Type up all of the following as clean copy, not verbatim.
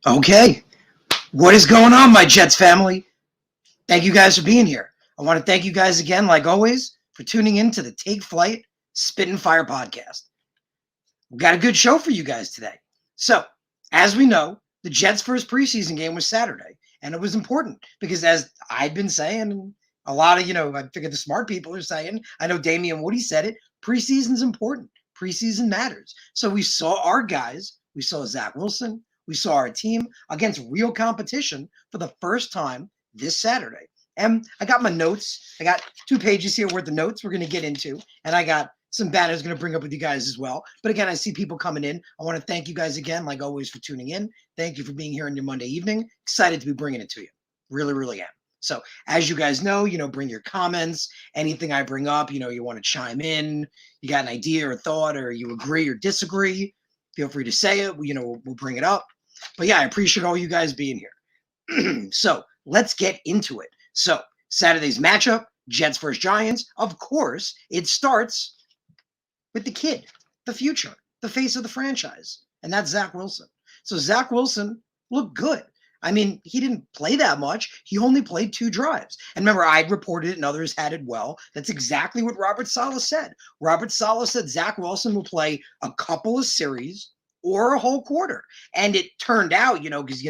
Okay. What is going on, my Jets family? Thank you guys for being here. I want to thank you guys again, like always, for tuning in to the Take Flight Spit and Fire podcast. We've got a good show for you guys today. So, as we know, the Jets' first preseason game was Saturday, and it was important because, as I've been saying, and a lot of, I figure the smart people are saying, I know Damian Woody said it, preseason's important. Preseason matters. So we saw our guys, we saw Zach Wilson, we saw our team against real competition for the first time this Saturday. And I got my notes. I got 2 pages here worth of notes we're going to get into, and I got some banners going to bring up with you guys as well. But again, I see people coming in. I want to thank you guys again, like always, for tuning in. Thank you for being here on your Monday evening. Excited to be bringing it to you. Really, really am. So as you guys know, bring your comments, anything I bring up, you want to chime in, you got an idea or thought, or you agree or disagree, feel free to say it. We'll bring it up. But yeah, I appreciate all you guys being here. So let's get into it. So Saturday's matchup, Jets versus Giants. Of course, it starts with the kid, the future, the face of the franchise, and that's Zach Wilson. So Zach Wilson looked good. I mean, he didn't play that much. He only played 2 drives. And remember, I'd reported it and others had it well. That's exactly what Robert Saleh said. Robert Saleh said Zach Wilson will play a couple of series or a whole quarter. And it turned out, because,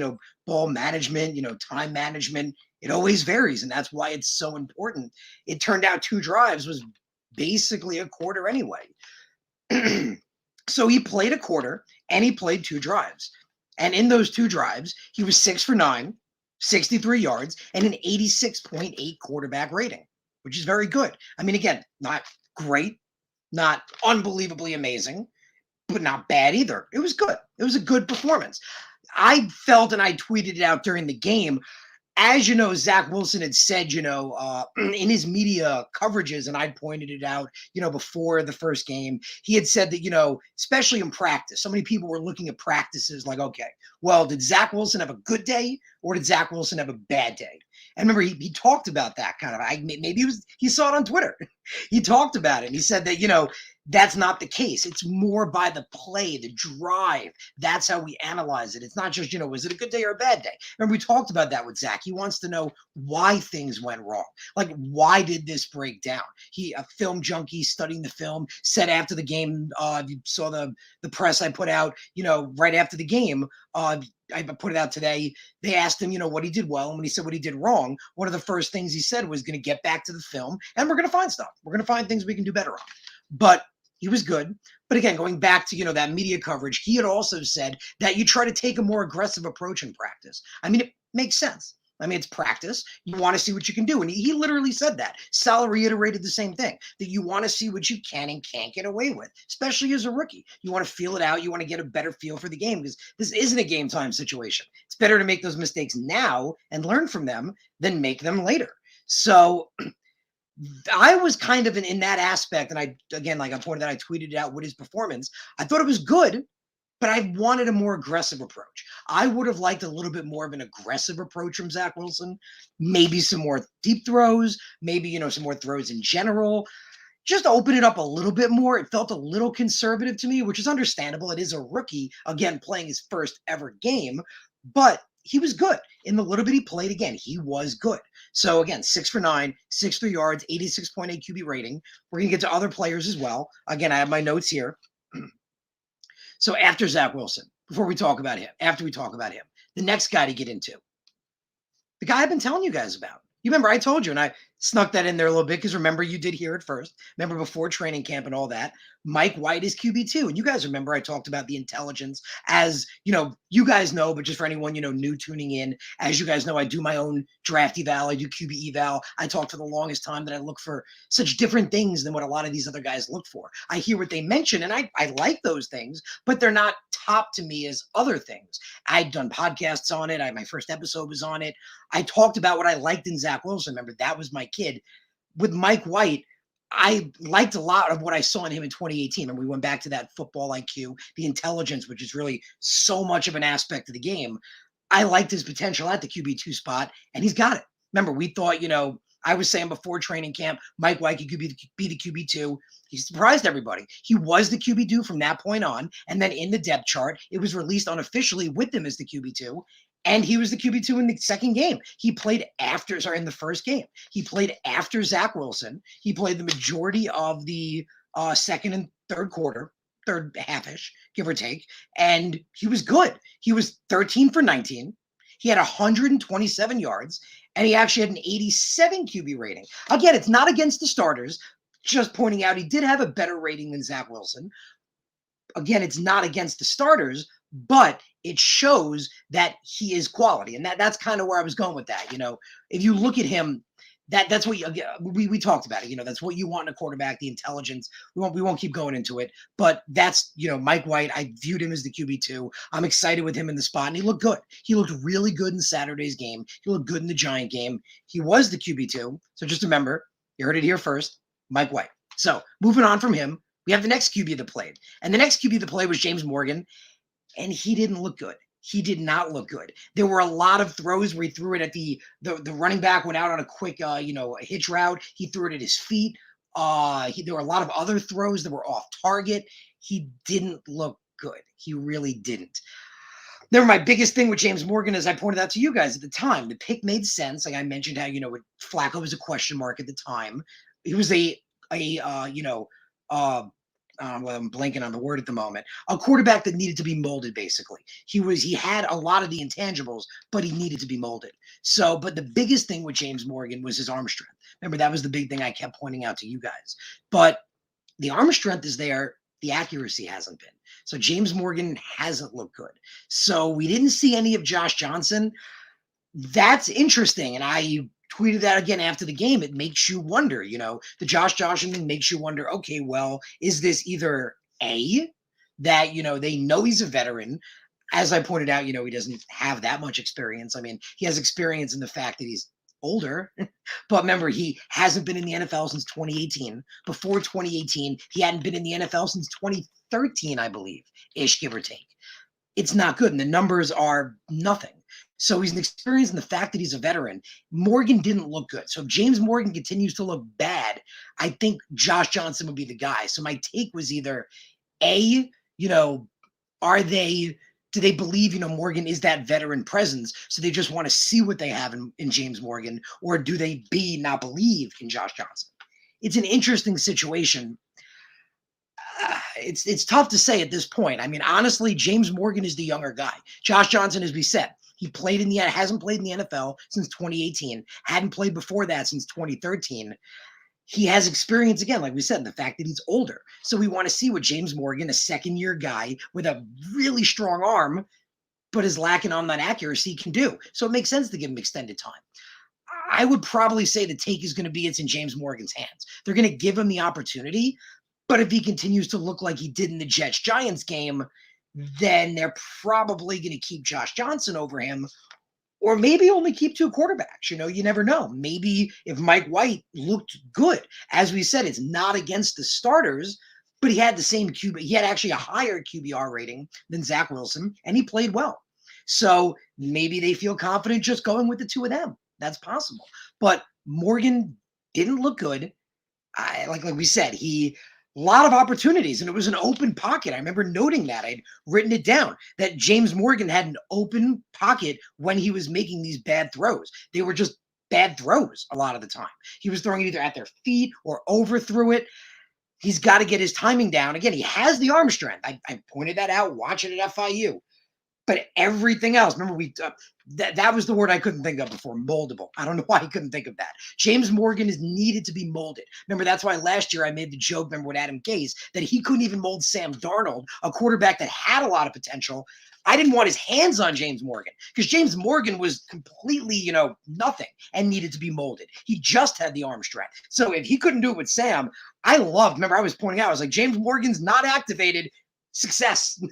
ball management, time management, it always varies. And that's why it's so important. It turned out 2 drives was basically a quarter anyway. So he played a quarter and he played 2 drives. And in those 2 drives, he was 6 for 9, 63 yards, and an 86.8 quarterback rating, which is very good. I mean, again, not great, not unbelievably amazing, but not bad either. It was good. It was a good performance. I felt, and I tweeted it out during the game, as you know, Zach Wilson had said, in his media coverages, and I pointed it out, before the first game, he had said that, especially in practice, so many people were looking at practices like, okay, well, did Zach Wilson have a good day or did Zach Wilson have a bad day? And remember, he talked about that kind of, maybe he saw it on Twitter. He talked about it. And he said that, that's not the case. It's more by the play, the drive. That's how we analyze it. It's not just, is it a good day or a bad day? Remember, we talked about that with Zach. He wants to know why things went wrong. Like, why did this break down? A film junkie studying the film, said after the game, you saw the press I put out, right after the game, I put it out today. They asked him, what he did well. And when he said what he did wrong, one of the first things he said was going to get back to the film and we're going to find stuff. We're going to find things we can do better on. But he was good. But again, going back to, that media coverage, he had also said that you try to take a more aggressive approach in practice. I mean, it makes sense. I mean, it's practice. You want to see what you can do. And he literally said that. Saleh reiterated the same thing, that you want to see what you can and can't get away with, especially as a rookie. You want to feel it out. You want to get a better feel for the game because this isn't a game time situation. It's better to make those mistakes now and learn from them than make them later. So I was kind of in that aspect. And I pointed out, I tweeted out with his performance. I thought it was good, but I wanted a more aggressive approach. I would have liked a little bit more of an aggressive approach from Zach Wilson, maybe some more deep throws, maybe, some more throws in general. Just open it up a little bit more. It felt a little conservative to me, which is understandable. It is a rookie, again, playing his first ever game, but he was good. In the little bit he played, again, he was good. So again, 6 for 9, 63 yards, 86.8 QB rating. We're going to get to other players as well. Again, I have my notes here. So after Zach Wilson, after we talk about him, the next guy to get into, the guy I've been telling you guys about. You remember I told you, and I snuck that in there a little bit because remember you did hear it first. Remember before training camp and all that, Mike White is QB2. And you guys remember I talked about the intelligence as, you guys know, but just for anyone, new tuning in, as you guys know, I do my own draft eval. I do QB eval. I talked for the longest time that I look for such different things than what a lot of these other guys look for. I hear what they mention and I like those things, but they're not top to me as other things. I'd done podcasts on it. My first episode was on it. I talked about what I liked in Zach Wilson. Remember, that was my kid. With Mike White, I liked a lot of what I saw in him in 2018. And we went back to that football IQ, the intelligence, which is really so much of an aspect of the game. I liked his potential at the QB2 spot, and he's got it. Remember, we thought, I was saying before training camp, Mike White could be the QB2. He surprised everybody. He was the QB2 from that point on. And then in the depth chart, it was released unofficially with him as the QB2. And he was the QB2 in the second game. He played in the first game. He played after Zach Wilson. He played the majority of the second and third half-ish, give or take. And he was good. He was 13 for 19. He had 127 yards, and he actually had an 87 QB rating. Again, it's not against the starters. Just pointing out he did have a better rating than Zach Wilson. Again, it's not against the starters, but it shows that he is quality. And that's kind of where I was going with that. If you look at him, that's what we talked about it. That's what you want in a quarterback, the intelligence. We won't keep going into it, but that's, Mike White. I viewed him as the QB2. I'm excited with him in the spot, and he looked good. He looked really good in Saturday's game. He looked good in the Giant game. He was the QB2. So just remember, you heard it here first, Mike White. So moving on from him, we have the next QB that played, and the next QB that played was James Morgan, and he didn't look good. He did not look good. There were a lot of throws where he threw it at the running back went out on a quick, a hitch route. He threw it at his feet. There were a lot of other throws that were off target. He didn't look good. He really didn't. Then my biggest thing with James Morgan, as I pointed out to you guys at the time, the pick made sense. Like I mentioned how, Flacco was a question mark at the time. He was well, I'm blanking on the word at the moment. A quarterback that needed to be molded, basically. He had a lot of the intangibles, but he needed to be molded. So, but the biggest thing with James Morgan was his arm strength. Remember, that was the big thing I kept pointing out to you guys. But the arm strength is there. The accuracy hasn't been. So James Morgan hasn't looked good. So we didn't see any of Josh Johnson. That's interesting. And I tweeted that again after the game. It makes you wonder, the Josh Johnson thing makes you wonder, okay, well, is this either A, that, they know he's a veteran? As I pointed out, he doesn't have that much experience. I mean, he has experience in the fact that he's older, but remember, he hasn't been in the NFL since 2018. Before 2018, he hadn't been in the NFL since 2013, I believe, ish, give or take. It's not good, and the numbers are nothing. So he's an experience in the fact that he's a veteran. Morgan didn't look good. So if James Morgan continues to look bad, I think Josh Johnson would be the guy. So my take was either A, do they believe, Morgan is that veteran presence, so they just want to see what they have in James Morgan, or do they B, not believe in Josh Johnson? It's an interesting situation. It's tough to say at this point. I mean, honestly, James Morgan is the younger guy. Josh Johnson, as we said, he hasn't played in the NFL since 2018, hadn't played before that since 2013. He has experience, again, like we said, the fact that he's older. So we want to see what James Morgan, a second-year guy with a really strong arm, but is lacking on that accuracy, can do. So it makes sense to give him extended time. I would probably say the take is going to be it's in James Morgan's hands. They're going to give him the opportunity, but if he continues to look like he did in the Jets-Giants game, then they're probably going to keep Josh Johnson over him, or maybe only keep two quarterbacks. You never know. Maybe if Mike White looked good, as we said, it's not against the starters, but he had the same QB. He had actually a higher QBR rating than Zach Wilson, and he played well. So maybe they feel confident just going with the two of them. That's possible. But Morgan didn't look good. Like we said, a lot of opportunities, and it was an open pocket. I remember noting that. I'd written it down, that James Morgan had an open pocket when he was making these bad throws. They were just bad throws a lot of the time. He was throwing it either at their feet or overthrew it. He's got to get his timing down. Again, he has the arm strength. I pointed that out watching at FIU. But everything else, remember, that was the word I couldn't think of before, moldable. I don't know why I couldn't think of that. James Morgan is needed to be molded. Remember, that's why last year I made the joke, remember, with Adam Gase, that he couldn't even mold Sam Darnold, a quarterback that had a lot of potential. I didn't want his hands on James Morgan because James Morgan was completely, nothing and needed to be molded. He just had the arm strength. So if he couldn't do it with Sam, remember, I was pointing out, I was like, James Morgan's not activated. Success.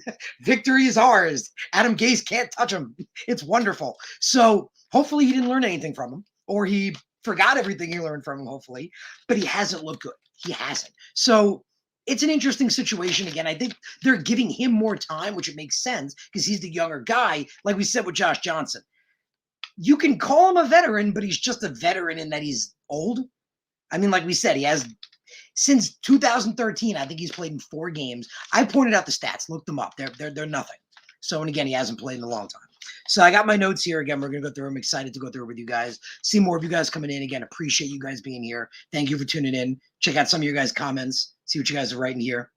Victory is ours. Adam Gase can't touch him. It's wonderful. So hopefully he didn't learn anything from him, or he forgot everything he learned from him, hopefully, but he hasn't looked good. He hasn't. So it's an interesting situation. Again, I think they're giving him more time, which it makes sense because he's the younger guy, like we said with Josh Johnson. you can call him a veteran, but he's just a veteran in that he's old. I mean, like we said, he has since 2013. I think he's played in 4 games. I pointed out the stats, looked them up. They're nothing. So, and again, he hasn't played in a long time. So I got my notes here. Again, we're going to go through. I'm excited to go through with you guys. See more of you guys coming in. Again, appreciate you guys being here. Thank you for tuning in. Check out some of your guys' comments. See what you guys are writing here.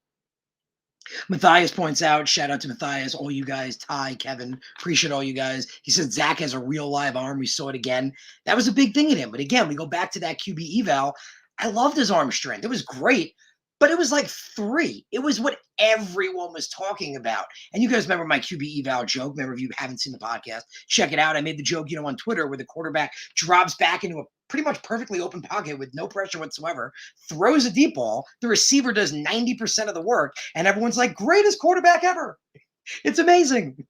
Matthias points out, shout out to Matthias, all you guys, Ty, Kevin, appreciate all you guys. He said Zach has a real live arm. We saw it again. That was a big thing in him. But again, we go back to that QB eval. I loved his arm strength. It was great, but it was like 3. It was what everyone was talking about. And you guys remember my QB eval joke. Remember, if you haven't seen the podcast, check it out. I made the joke, on Twitter where the quarterback drops back into a pretty much perfectly open pocket with no pressure whatsoever, throws a deep ball. The receiver does 90% of the work, and everyone's like, greatest quarterback ever. It's amazing.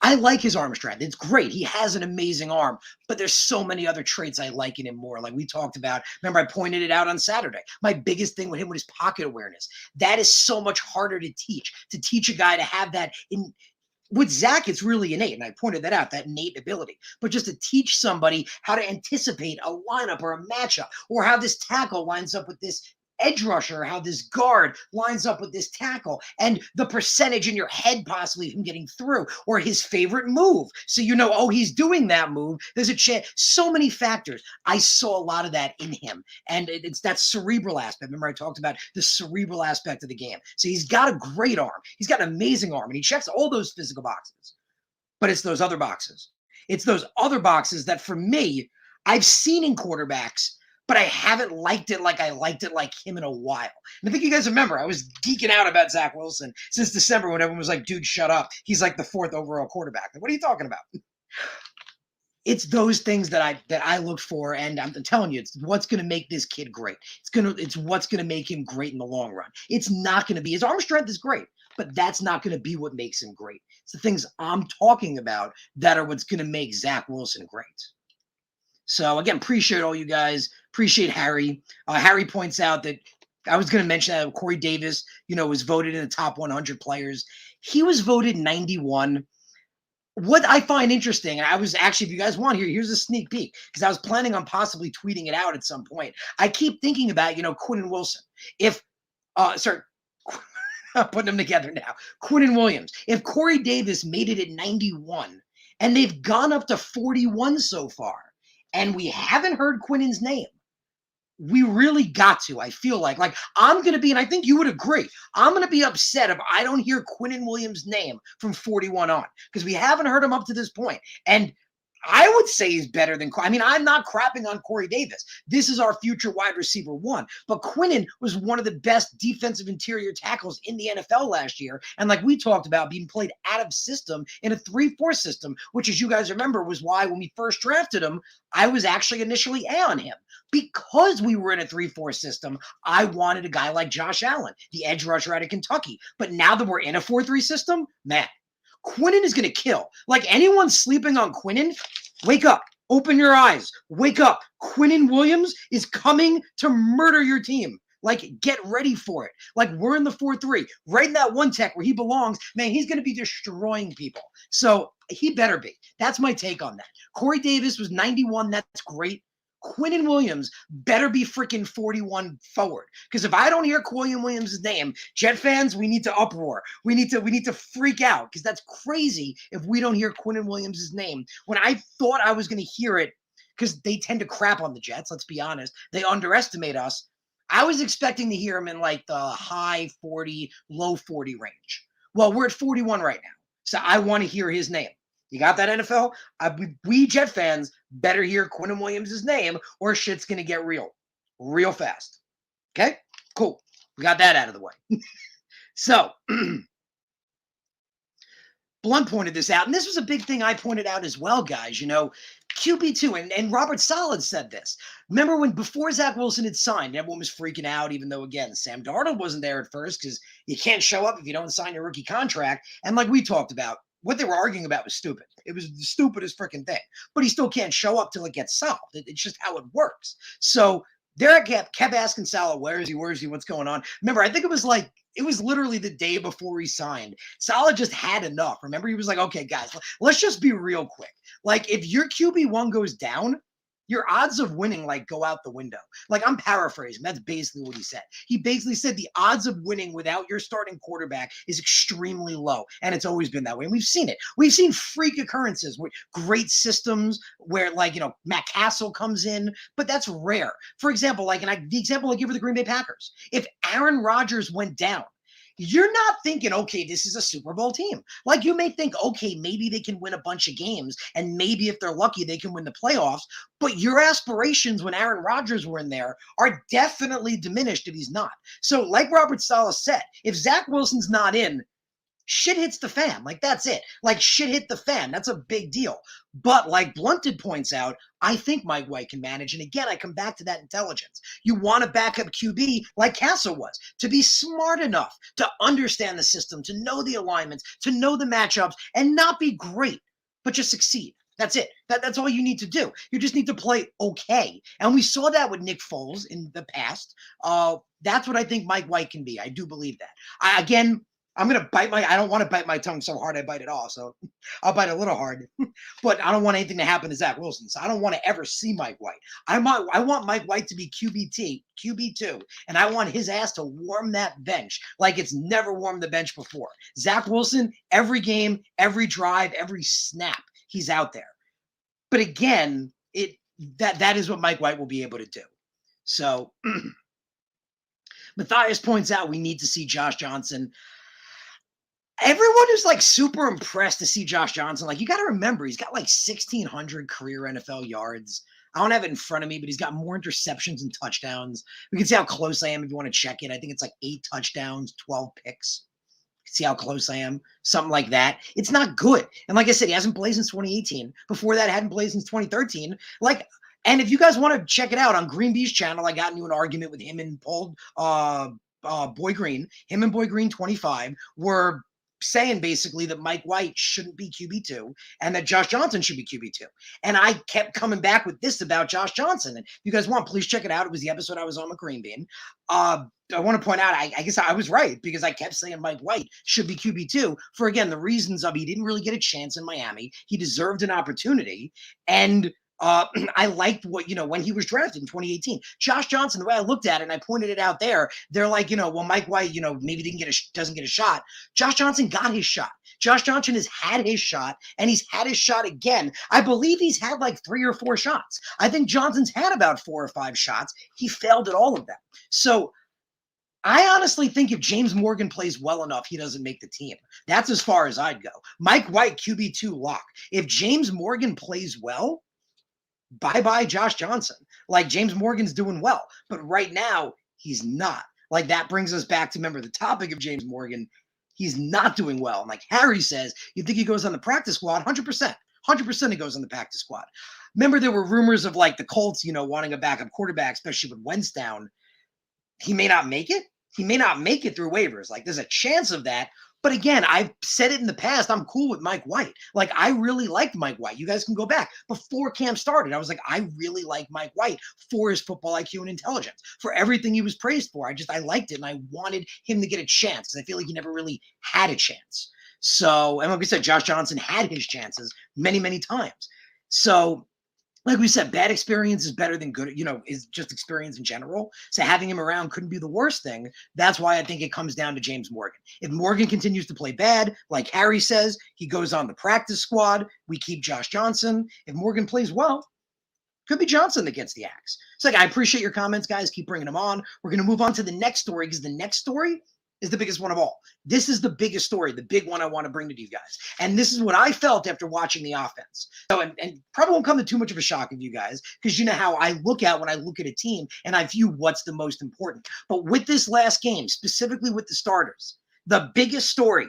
I like his arm strength. It's great. He has an amazing arm, but there's so many other traits I like in him more. Like we talked about. Remember, I pointed it out on Saturday. My biggest thing with him was his pocket awareness. That is so much harder to teach a guy to have that in. With Zach, it's really innate, and I pointed that out, that innate ability. But just to teach somebody how to anticipate a lineup or a matchup, or how this tackle lines up with this edge rusher, how this guard lines up with this tackle, and the percentage in your head possibly of him getting through, or his favorite move. So oh, he's doing that move. There's a chance. So many factors. I saw a lot of that in him, and it's that cerebral aspect. Remember, I talked about the cerebral aspect of the game. So he's got a great arm. He's got an amazing arm, and he checks all those physical boxes. But it's those other boxes. It's those other boxes that, for me, I've seen in quarterbacks, but I haven't liked it like I liked it like him in a while. And I think you guys remember, I was geeking out about Zach Wilson since December when everyone was like, dude, shut up. He's like the 4th overall quarterback. Like, what are you talking about? It's those things that I look for, and I'm telling you, it's what's going to make this kid great. It's what's going to make him great in the long run. It's not going to be, his arm strength is great, but that's not going to be what makes him great. It's the things I'm talking about that are what's going to make Zach Wilson great. So again, appreciate all you guys. Appreciate Harry. Harry points out that I was going to mention that Corey Davis, was voted in the top 100 players. He was voted 91. What I find interesting, and I was actually, if you guys want, here's a sneak peek, because I was planning on possibly tweeting it out at some point. I keep thinking about, Quinn and Wilson. I'm putting them together now. Quinn and Williams. If Corey Davis made it at 91, and they've gone up to 41 so far, and we haven't heard Quinnen's name, we really got to. I feel like I'm going to be, and I think you would agree, I'm going to be upset if I don't hear Quinnen Williams' name from 41 on, because we haven't heard him up to this point. And I would say he's better than, I'm not crapping on Corey Davis. This is our future wide receiver 1. But Quinnen was one of the best defensive interior tackles in the NFL last year. And like we talked about, being played out of system in a 3-4 system, which, as you guys remember, was why when we first drafted him, I was actually initially A on him. Because we were in a 3-4 system, I wanted a guy like Josh Allen, the edge rusher out of Kentucky. But now that we're in a 4-3 system, man, Quinnen is going to kill. Like, anyone sleeping on Quinnen, wake up. Open your eyes. Wake up. Quinnen Williams is coming to murder your team. Like, get ready for it. Like, we're in the 4-3. Right in that one tech where he belongs, man, he's going to be destroying people. So he better be. That's my take on that. Corey Davis was 91. That's great. Quinnen Williams better be freaking 41 forward. Because if I don't hear Quinnen Williams' name, Jet fans, we need to uproar. We need to freak out, because that's crazy if we don't hear Quinnen Williams' name. When I thought I was going to hear it, because they tend to crap on the Jets, let's be honest. They underestimate us. I was expecting to hear him in like the high 40, low 40 range. Well, we're at 41 right now. So I want to hear his name. You got that, NFL? We Jet fans better hear Quinnen Williams' name, or shit's going to get real fast. Okay? Cool. We got that out of the way. So, Blunt pointed this out, and this was a big thing I pointed out as well, guys. QB2, and Robert Saleh said this. Remember before Zach Wilson had signed, everyone was freaking out, even though, again, Sam Darnold wasn't there at first, because you can't show up if you don't sign your rookie contract. And like we talked about, what they were arguing about was stupid. It was the stupidest freaking thing. But he still can't show up till it gets solved. It's just how it works. So Derek kept asking Salah, where is he? Where is he? What's going on? Remember, I think it was literally the day before he signed. Salah just had enough. Remember, he was like, okay, guys, let's just be real quick. Like, if your QB1 goes down, your odds of winning go out the window. Like, I'm paraphrasing. That's basically what he said. He basically said the odds of winning without your starting quarterback is extremely low. And it's always been that way. And we've seen it. We've seen freak occurrences with great systems where, Matt Castle comes in, but that's rare. For example, the example I give with the Green Bay Packers. If Aaron Rodgers went down, you're not thinking, okay, this is a Super Bowl team. Like, you may think, okay, maybe they can win a bunch of games, and maybe if they're lucky, they can win the playoffs. But your aspirations when Aaron Rodgers were in there are definitely diminished if he's not. So, like Robert Saleh said, if Zach Wilson's not in, shit hits the fan. Like, that's it. Like, shit hit the fan. That's a big deal. But like Blunted points out, I think Mike White can manage. And again, I come back to that intelligence. You want a backup QB like Castle was, to be smart enough to understand the system, to know the alignments, to know the matchups, and not be great, but just succeed. That's it. That's all you need to do. You just need to play okay. And we saw that with Nick Foles in the past. That's what I think Mike White can be. I do believe that. I'm going to I don't want to bite my tongue so hard I bite it off. So I'll bite a little hard, but I don't want anything to happen to Zach Wilson. So I don't want to ever see Mike White. I want Mike White to be QB2, and I want his ass to warm that bench like it's never warmed the bench before. Zach Wilson, every game, every drive, every snap, he's out there. But again, that is what Mike White will be able to do. So Matthias points out we need to see Josh Johnson. Everyone is super impressed to see Josh Johnson. Like, you got to remember, he's got 1,600 career NFL yards. I don't have it in front of me, but he's got more interceptions and touchdowns. We can see how close I am if you want to check it. I think it's 8 touchdowns, 12 picks. See how close I am? Something like that. It's not good. And like I said, he hasn't played since 2018. Before that, hadn't played since 2013. And if you guys want to check it out on Green B's channel, I got into an argument with him and Boy Green. Him and Boy Green 25 were saying basically that Mike White shouldn't be QB2 and that Josh Johnson should be QB2. And I kept coming back with this about Josh Johnson. And if you guys want, please check it out. It was the episode I was on with Green Bean. I want to point out, I guess I was right because I kept saying Mike White should be QB2 for, again, the reasons of he didn't really get a chance in Miami. He deserved an opportunity. And I liked when he was drafted in 2018. Josh Johnson, the way I looked at it, and I pointed it out there, they're like, well, Mike White, maybe doesn't get a shot. Josh Johnson got his shot. Josh Johnson has had his shot, and he's had his shot again. I believe he's had 3 or 4 shots. I think Johnson's had about 4 or 5 shots. He failed at all of them. So I honestly think if James Morgan plays well enough, he doesn't make the team. That's as far as I'd go. Mike White, QB2 lock. If James Morgan plays well, bye-bye Josh Johnson. James Morgan's doing well, but right now he's not. That brings us back to, remember, the topic of James Morgan. He's not doing well. And like Harry says, you think he goes on the practice squad? 100%. 100% he goes on the practice squad. Remember, there were rumors of the Colts, wanting a backup quarterback, especially with Wentz down. He may not make it. He may not make it through waivers. There's a chance of that. But again, I've said it in the past, I'm cool with Mike White. I really liked Mike White. You guys can go back. Before camp started, I was I really like Mike White for his football IQ and intelligence, for everything he was praised for. I liked it, and I wanted him to get a chance because I feel like he never really had a chance. So, and like we said, Josh Johnson had his chances many, many times. So, like we said, bad experience is better than good, is just experience in general. So having him around couldn't be the worst thing. That's why I think it comes down to James Morgan. If Morgan continues to play bad, like Harry says, he goes on the practice squad. We keep Josh Johnson. If Morgan plays well, could be Johnson that gets the axe. So I appreciate your comments, guys. Keep bringing them on. We're going to move on to the next story because the next story is the biggest one of all. This is the biggest story, the big one I want to bring to you guys. And this is what I felt after watching the offense. So, and probably won't come to too much of a shock of you guys, because you know how I look at when I look at a team and I view what's the most important. But with this last game, specifically with the starters, the biggest story,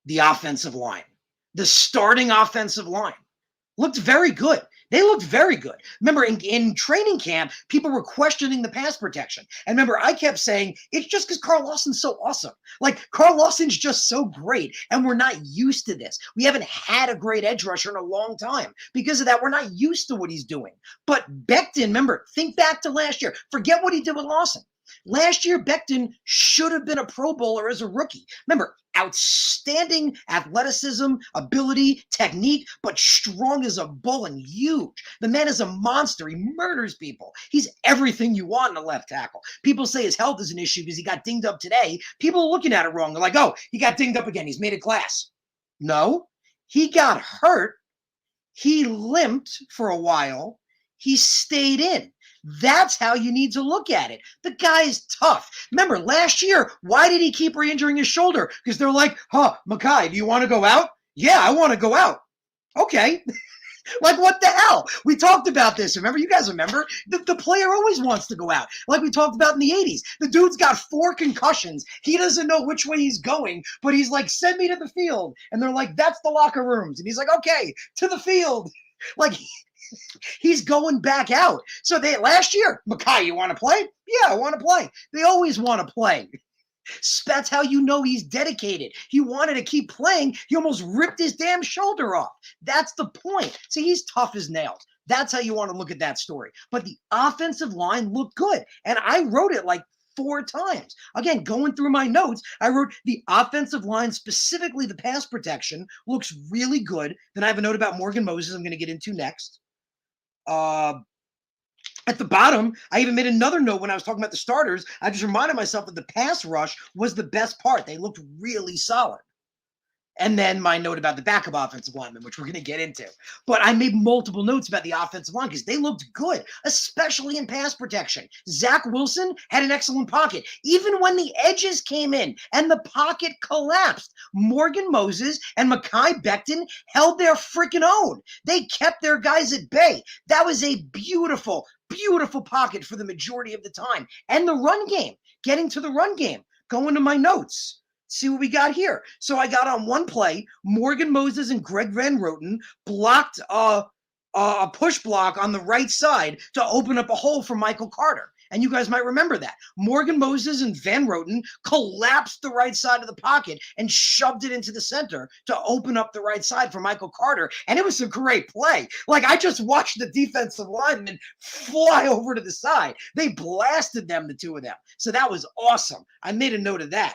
the offensive line, the starting offensive line looked very good. They looked very good. Remember, in training camp, people were questioning the pass protection. And remember, I kept saying, it's just because Carl Lawson's so awesome. Like, Carl Lawson's just so great, and we're not used to this. We haven't had a great edge rusher in a long time. Because of that, we're not used to what he's doing. But Becton, remember, think back to last year. Forget what he did with Lawson. Last year, Becton should have been a Pro Bowler as a rookie. Remember, outstanding athleticism, ability, technique, but strong as a bull and huge. The man is a monster. He murders people. He's everything you want in a left tackle. People say his health is an issue because he got dinged up today. People are looking at it wrong. They're like, oh, he got dinged up again. He's made it glass. No, he got hurt. He limped for a while. He stayed in. That's how you need to look at it. The guy's tough. Remember, last year, why did he keep re-injuring his shoulder? Because they're like, Mekhi, do you want to go out? Yeah, I want to go out. Okay. Like, what the hell? We talked about this. Remember? You guys remember? The player always wants to go out. Like we talked about in the 80s. The dude's got 4 concussions. He doesn't know which way he's going, but he's like, send me to the field. And they're like, that's the locker rooms. And he's like, okay, to the field. Like, he's going back out. So last year, Mekhi, you want to play? Yeah, I want to play. They always want to play. That's how you know he's dedicated. He wanted to keep playing. He almost ripped his damn shoulder off. That's the point. See, he's tough as nails. That's how you want to look at that story. But the offensive line looked good. And I wrote it like 4 times. Again, going through my notes, I wrote the offensive line, specifically the pass protection, looks really good. Then I have a note about Morgan Moses I'm going to get into next. At the bottom, I even made another note when I was talking about the starters. I just reminded myself that the pass rush was the best part. They looked really solid. And then my note about the backup offensive lineman, which we're going to get into. But I made multiple notes about the offensive line because they looked good, especially in pass protection. Zach Wilson had an excellent pocket. Even when the edges came in and the pocket collapsed, Morgan Moses and Mekhi Becton held their freaking own. They kept their guys at bay. That was a beautiful, beautiful pocket for the majority of the time. And the run game, getting to the run game, going to my notes. See what we got here. So I got on one play, Morgan Moses and Greg Van Roten blocked a push block on the right side to open up a hole for Michael Carter. And you guys might remember that. Morgan Moses and Van Roten collapsed the right side of the pocket and shoved it into the center to open up the right side for Michael Carter. And it was a great play. Like, I just watched the defensive linemen fly over to the side. They blasted them, the two of them. So that was awesome. I made a note of that.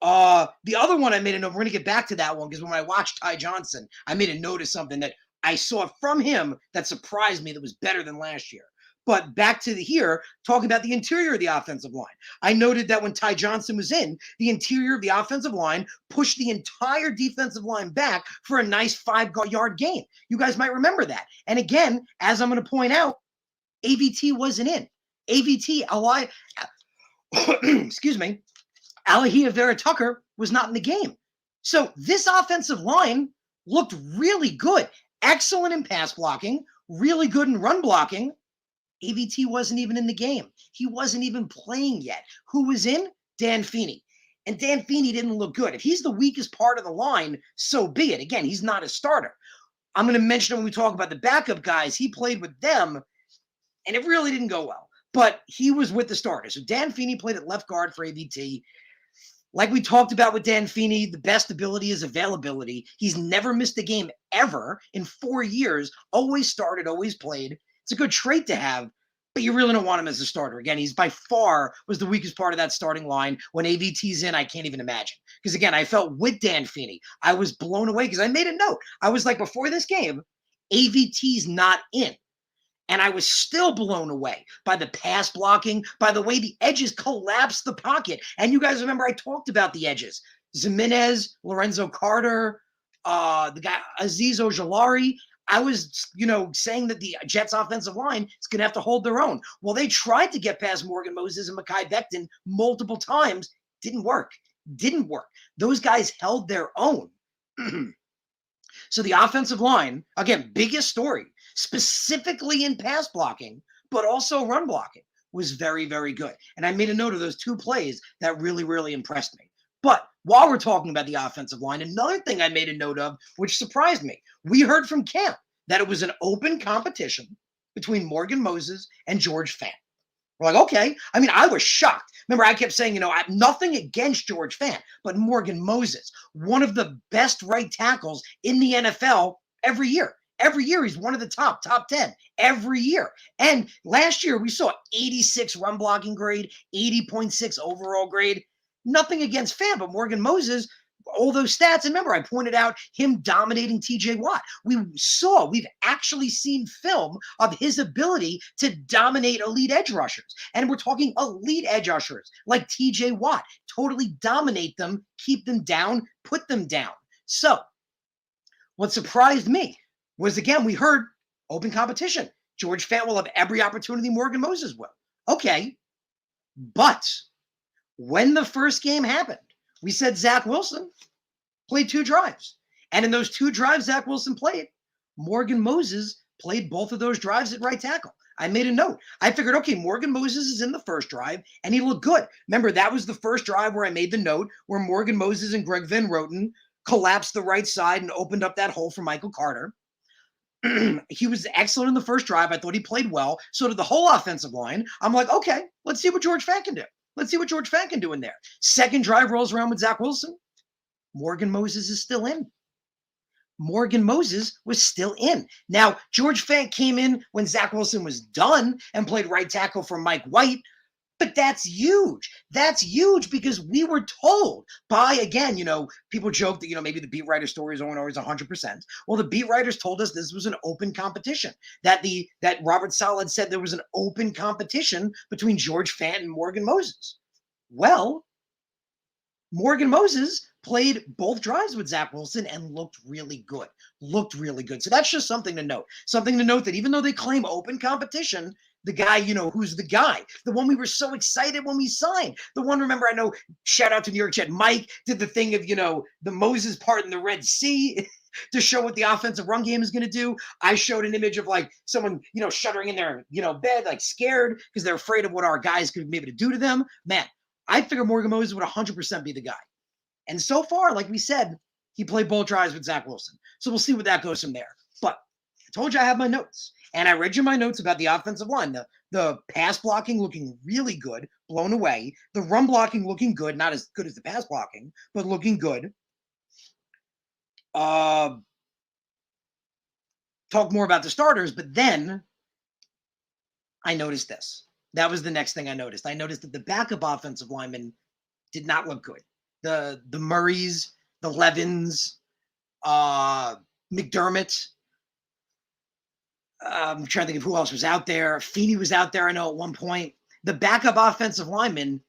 The other one I made a note, we're going to get back to that one because when I watched Ty Johnson, I made a note of something that I saw from him that surprised me that was better than last year. But back to here, talking about the interior of the offensive line. I noted that when Ty Johnson was in, the interior of the offensive line pushed the entire defensive line back for a nice 5-yard gain. You guys might remember that. And again, as I'm going to point out, AVT wasn't in. AVT, excuse me, Alahia Vera Tucker was not in the game. So this offensive line looked really good. Excellent in pass blocking, really good in run blocking. AVT wasn't even in the game. He wasn't even playing yet. Who was in? Dan Feeney. And Dan Feeney didn't look good. If he's the weakest part of the line, so be it. Again, he's not a starter. I'm going to mention when we talk about the backup guys, he played with them, and it really didn't go well. But he was with the starters. So Dan Feeney played at left guard for AVT. Like we talked about with Dan Feeney, the best ability is availability. He's never missed a game ever in 4 years. Always started, always played. It's a good trait to have, but you really don't want him as a starter. Again, he's by far was the weakest part of that starting line. When AVT's in, I can't even imagine. Because again, I felt with Dan Feeney, I was blown away because I made a note. I was like, before this game, AVT's not in. And I was still blown away by the pass blocking, by the way the edges collapsed the pocket. And you guys remember I talked about the edges. Zimenez, Lorenzo Carter, the guy Azeez Ojulari. I was, saying that the Jets offensive line is going to have to hold their own. Well, they tried to get past Morgan Moses and Mekhi Becton multiple times. Didn't work. Those guys held their own. So the offensive line, again, biggest story, specifically in pass blocking, but also run blocking, was very, very good. And I made a note of those 2 plays that really, really impressed me. But while we're talking about the offensive line, another thing I made a note of, which surprised me, we heard from camp that it was an open competition between Morgan Moses and George Fant. We're like, okay. I mean, I was shocked. Remember, I kept saying, nothing against George Fant, but Morgan Moses, one of the best right tackles in the NFL every year. Every year, he's one of the top 10 every year. And last year, we saw 86 run blocking grade, 80.6 overall grade. Nothing against Fant, but Morgan Moses, all those stats. And remember, I pointed out him dominating TJ Watt. We've actually seen film of his ability to dominate elite edge rushers. And we're talking elite edge rushers like TJ Watt, totally dominate them, keep them down, put them down. So what surprised me was, again, we heard open competition. George Fant will have every opportunity Morgan Moses will. Okay. But when the first game happened, we said Zach Wilson played 2 drives. And in those 2 drives Zach Wilson played, Morgan Moses played both of those drives at right tackle. I made a note. I figured, okay, Morgan Moses is in the first drive, and he looked good. Remember, that was the first drive where I made the note where Morgan Moses and Greg Van Roten collapsed the right side and opened up that hole for Michael Carter. He was excellent in the first drive. I thought he played well. So did the whole offensive line. I'm like, okay, let's see what George Fant can do. Let's see what George Fant can do in there. Second drive rolls around with Zach Wilson. Morgan Moses is still in. Morgan Moses was still in. Now, George Fant came in when Zach Wilson was done and played right tackle for Mike White. But that's huge. That's huge because we were told by, again, people joke that, maybe the beat writer stories aren't always 100%. Well, the beat writers told us this was an open competition, that Robert Saleh said there was an open competition between George Fant and Morgan Moses. Well, Morgan Moses played both drives with Zach Wilson and looked really good. So that's just something to note. Something to note that even though they claim open competition, the guy, who's the guy, the one we were so excited when we signed, the one, remember, I know, shout out to New York Jet, Mike did the thing of, the Moses part in the Red Sea to show what the offensive run game is going to do. I showed an image of like someone, shuddering in their, bed, like scared because they're afraid of what our guys could be able to do to them. Man, I figured Morgan Moses would 100% be the guy. And so far, like we said, he played both drives with Zach Wilson. So we'll see what that goes from there. But I told you I have my notes. And I read you my notes about the offensive line. The pass blocking looking really good, blown away. The run blocking looking good, not as good as the pass blocking, but looking good. Talk more about the starters, but then I noticed this. That was the next thing I noticed. I noticed that the backup offensive linemen did not look good. The Murrays, the Levins, McDermott. I'm trying to think of who else was out there. Feeney was out there, I know, at one point. The backup offensive linemen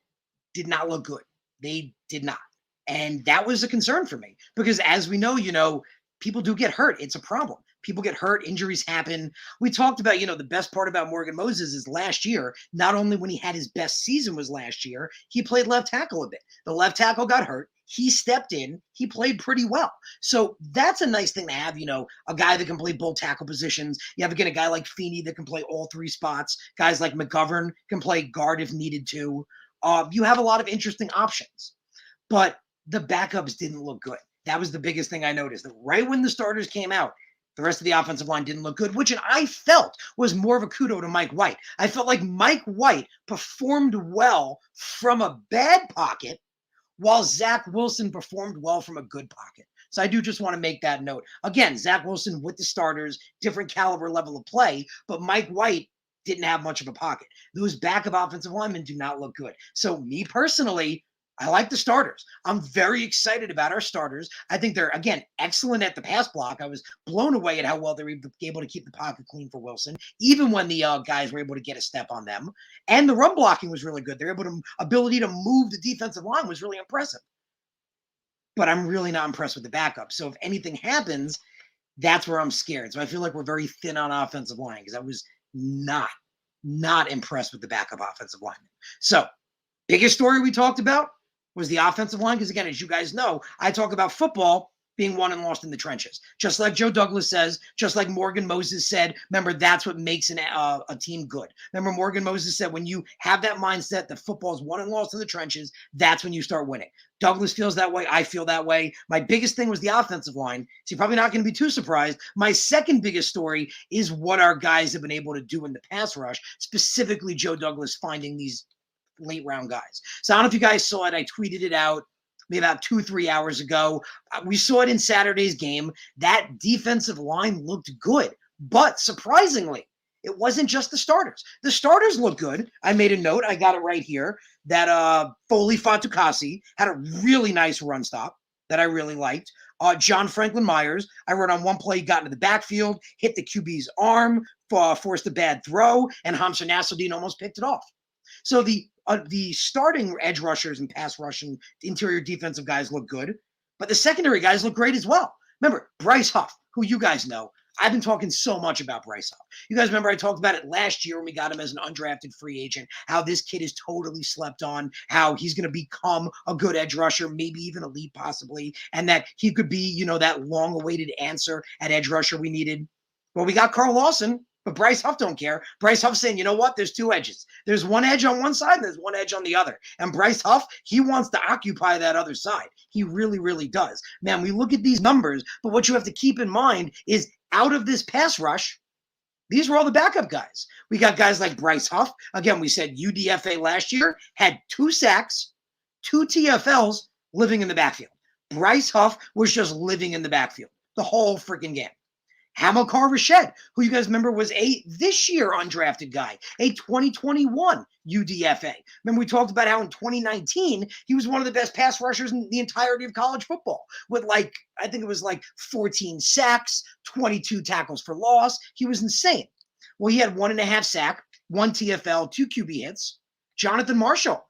did not look good. They did not. And that was a concern for me because, as we know, people do get hurt. It's a problem. People get hurt. Injuries happen. We talked about, the best part about Morgan Moses is last year, not only when he had his best season was last year, he played left tackle a bit. The left tackle got hurt. He stepped in. He played pretty well. So that's a nice thing to have, a guy that can play both tackle positions. You have, again, a guy like Feeney that can play all 3 spots. Guys like McGovern can play guard if needed to. You have a lot of interesting options. But the backups didn't look good. That was the biggest thing I noticed. That right when the starters came out, the rest of the offensive line didn't look good, which I felt was more of a kudo to Mike White. I felt like Mike White performed well from a bad pocket, while Zach Wilson performed well from a good pocket. So I do just want to make that note. Again, Zach Wilson with the starters, different caliber level of play, but Mike White didn't have much of a pocket. Those backup offensive linemen do not look good. So me personally, I like the starters. I'm very excited about our starters. I think they're, again, excellent at the pass block. I was blown away at how well they were able to keep the pocket clean for Wilson, even when the guys were able to get a step on them. And the run blocking was really good. Their ability to move the defensive line was really impressive. But I'm really not impressed with the backup. So if anything happens, that's where I'm scared. So I feel like we're very thin on offensive line because I was not impressed with the backup offensive lineman. So biggest story we talked about was the offensive line, because again, as you guys know, I talk about football being won and lost in the trenches. Just like Joe Douglas says, just like Morgan Moses said, remember, that's what makes a team good. Remember, Morgan Moses said, when you have that mindset that football is won and lost in the trenches, that's when you start winning. Douglas feels that way. I feel that way. My biggest thing was the offensive line. So you're probably not going to be too surprised. My second biggest story is what our guys have been able to do in the pass rush, specifically Joe Douglas finding these late round guys. So I don't know if you guys saw it. I tweeted it out maybe about 2-3 hours ago. We saw it in Saturday's game. That defensive line looked good, but surprisingly, it wasn't just the starters. The starters look good. I made a note. I got it right here that Foley Fatukasi had a really nice run stop that I really liked. John Franklin Myers, I wrote on one play, he got into the backfield, hit the QB's arm, forced a bad throw, and Hamza Nasruddin almost picked it off. So the starting edge rushers and pass rush and interior defensive guys look good, but the secondary guys look great as well. Remember, Bryce Huff, who you guys know, I've been talking so much about Bryce Huff. You guys remember I talked about it last year when we got him as an undrafted free agent, how this kid is totally slept on, how he's going to become a good edge rusher, maybe even elite possibly, and that he could be, that long-awaited answer at edge rusher we needed. Well, we got Carl Lawson. But Bryce Huff don't care. Bryce Huff's saying, you know what? There's two edges. There's one edge on one side and there's one edge on the other. And Bryce Huff, he wants to occupy that other side. He really, really does. Man, we look at these numbers, but what you have to keep in mind is out of this pass rush, these were all the backup guys. We got guys like Bryce Huff. Again, we said UDFA last year had 2 sacks, 2 TFLs living in the backfield. Bryce Huff was just living in the backfield the whole freaking game. Hamilcar Rashed, who you guys remember was a this year undrafted guy, a 2021 UDFA. Remember we talked about how in 2019, he was one of the best pass rushers in the entirety of college football with I think it was 14 sacks, 22 tackles for loss. He was insane. Well, he had 1.5 sack, 1 TFL, 2 QB hits. Jonathan Marshall,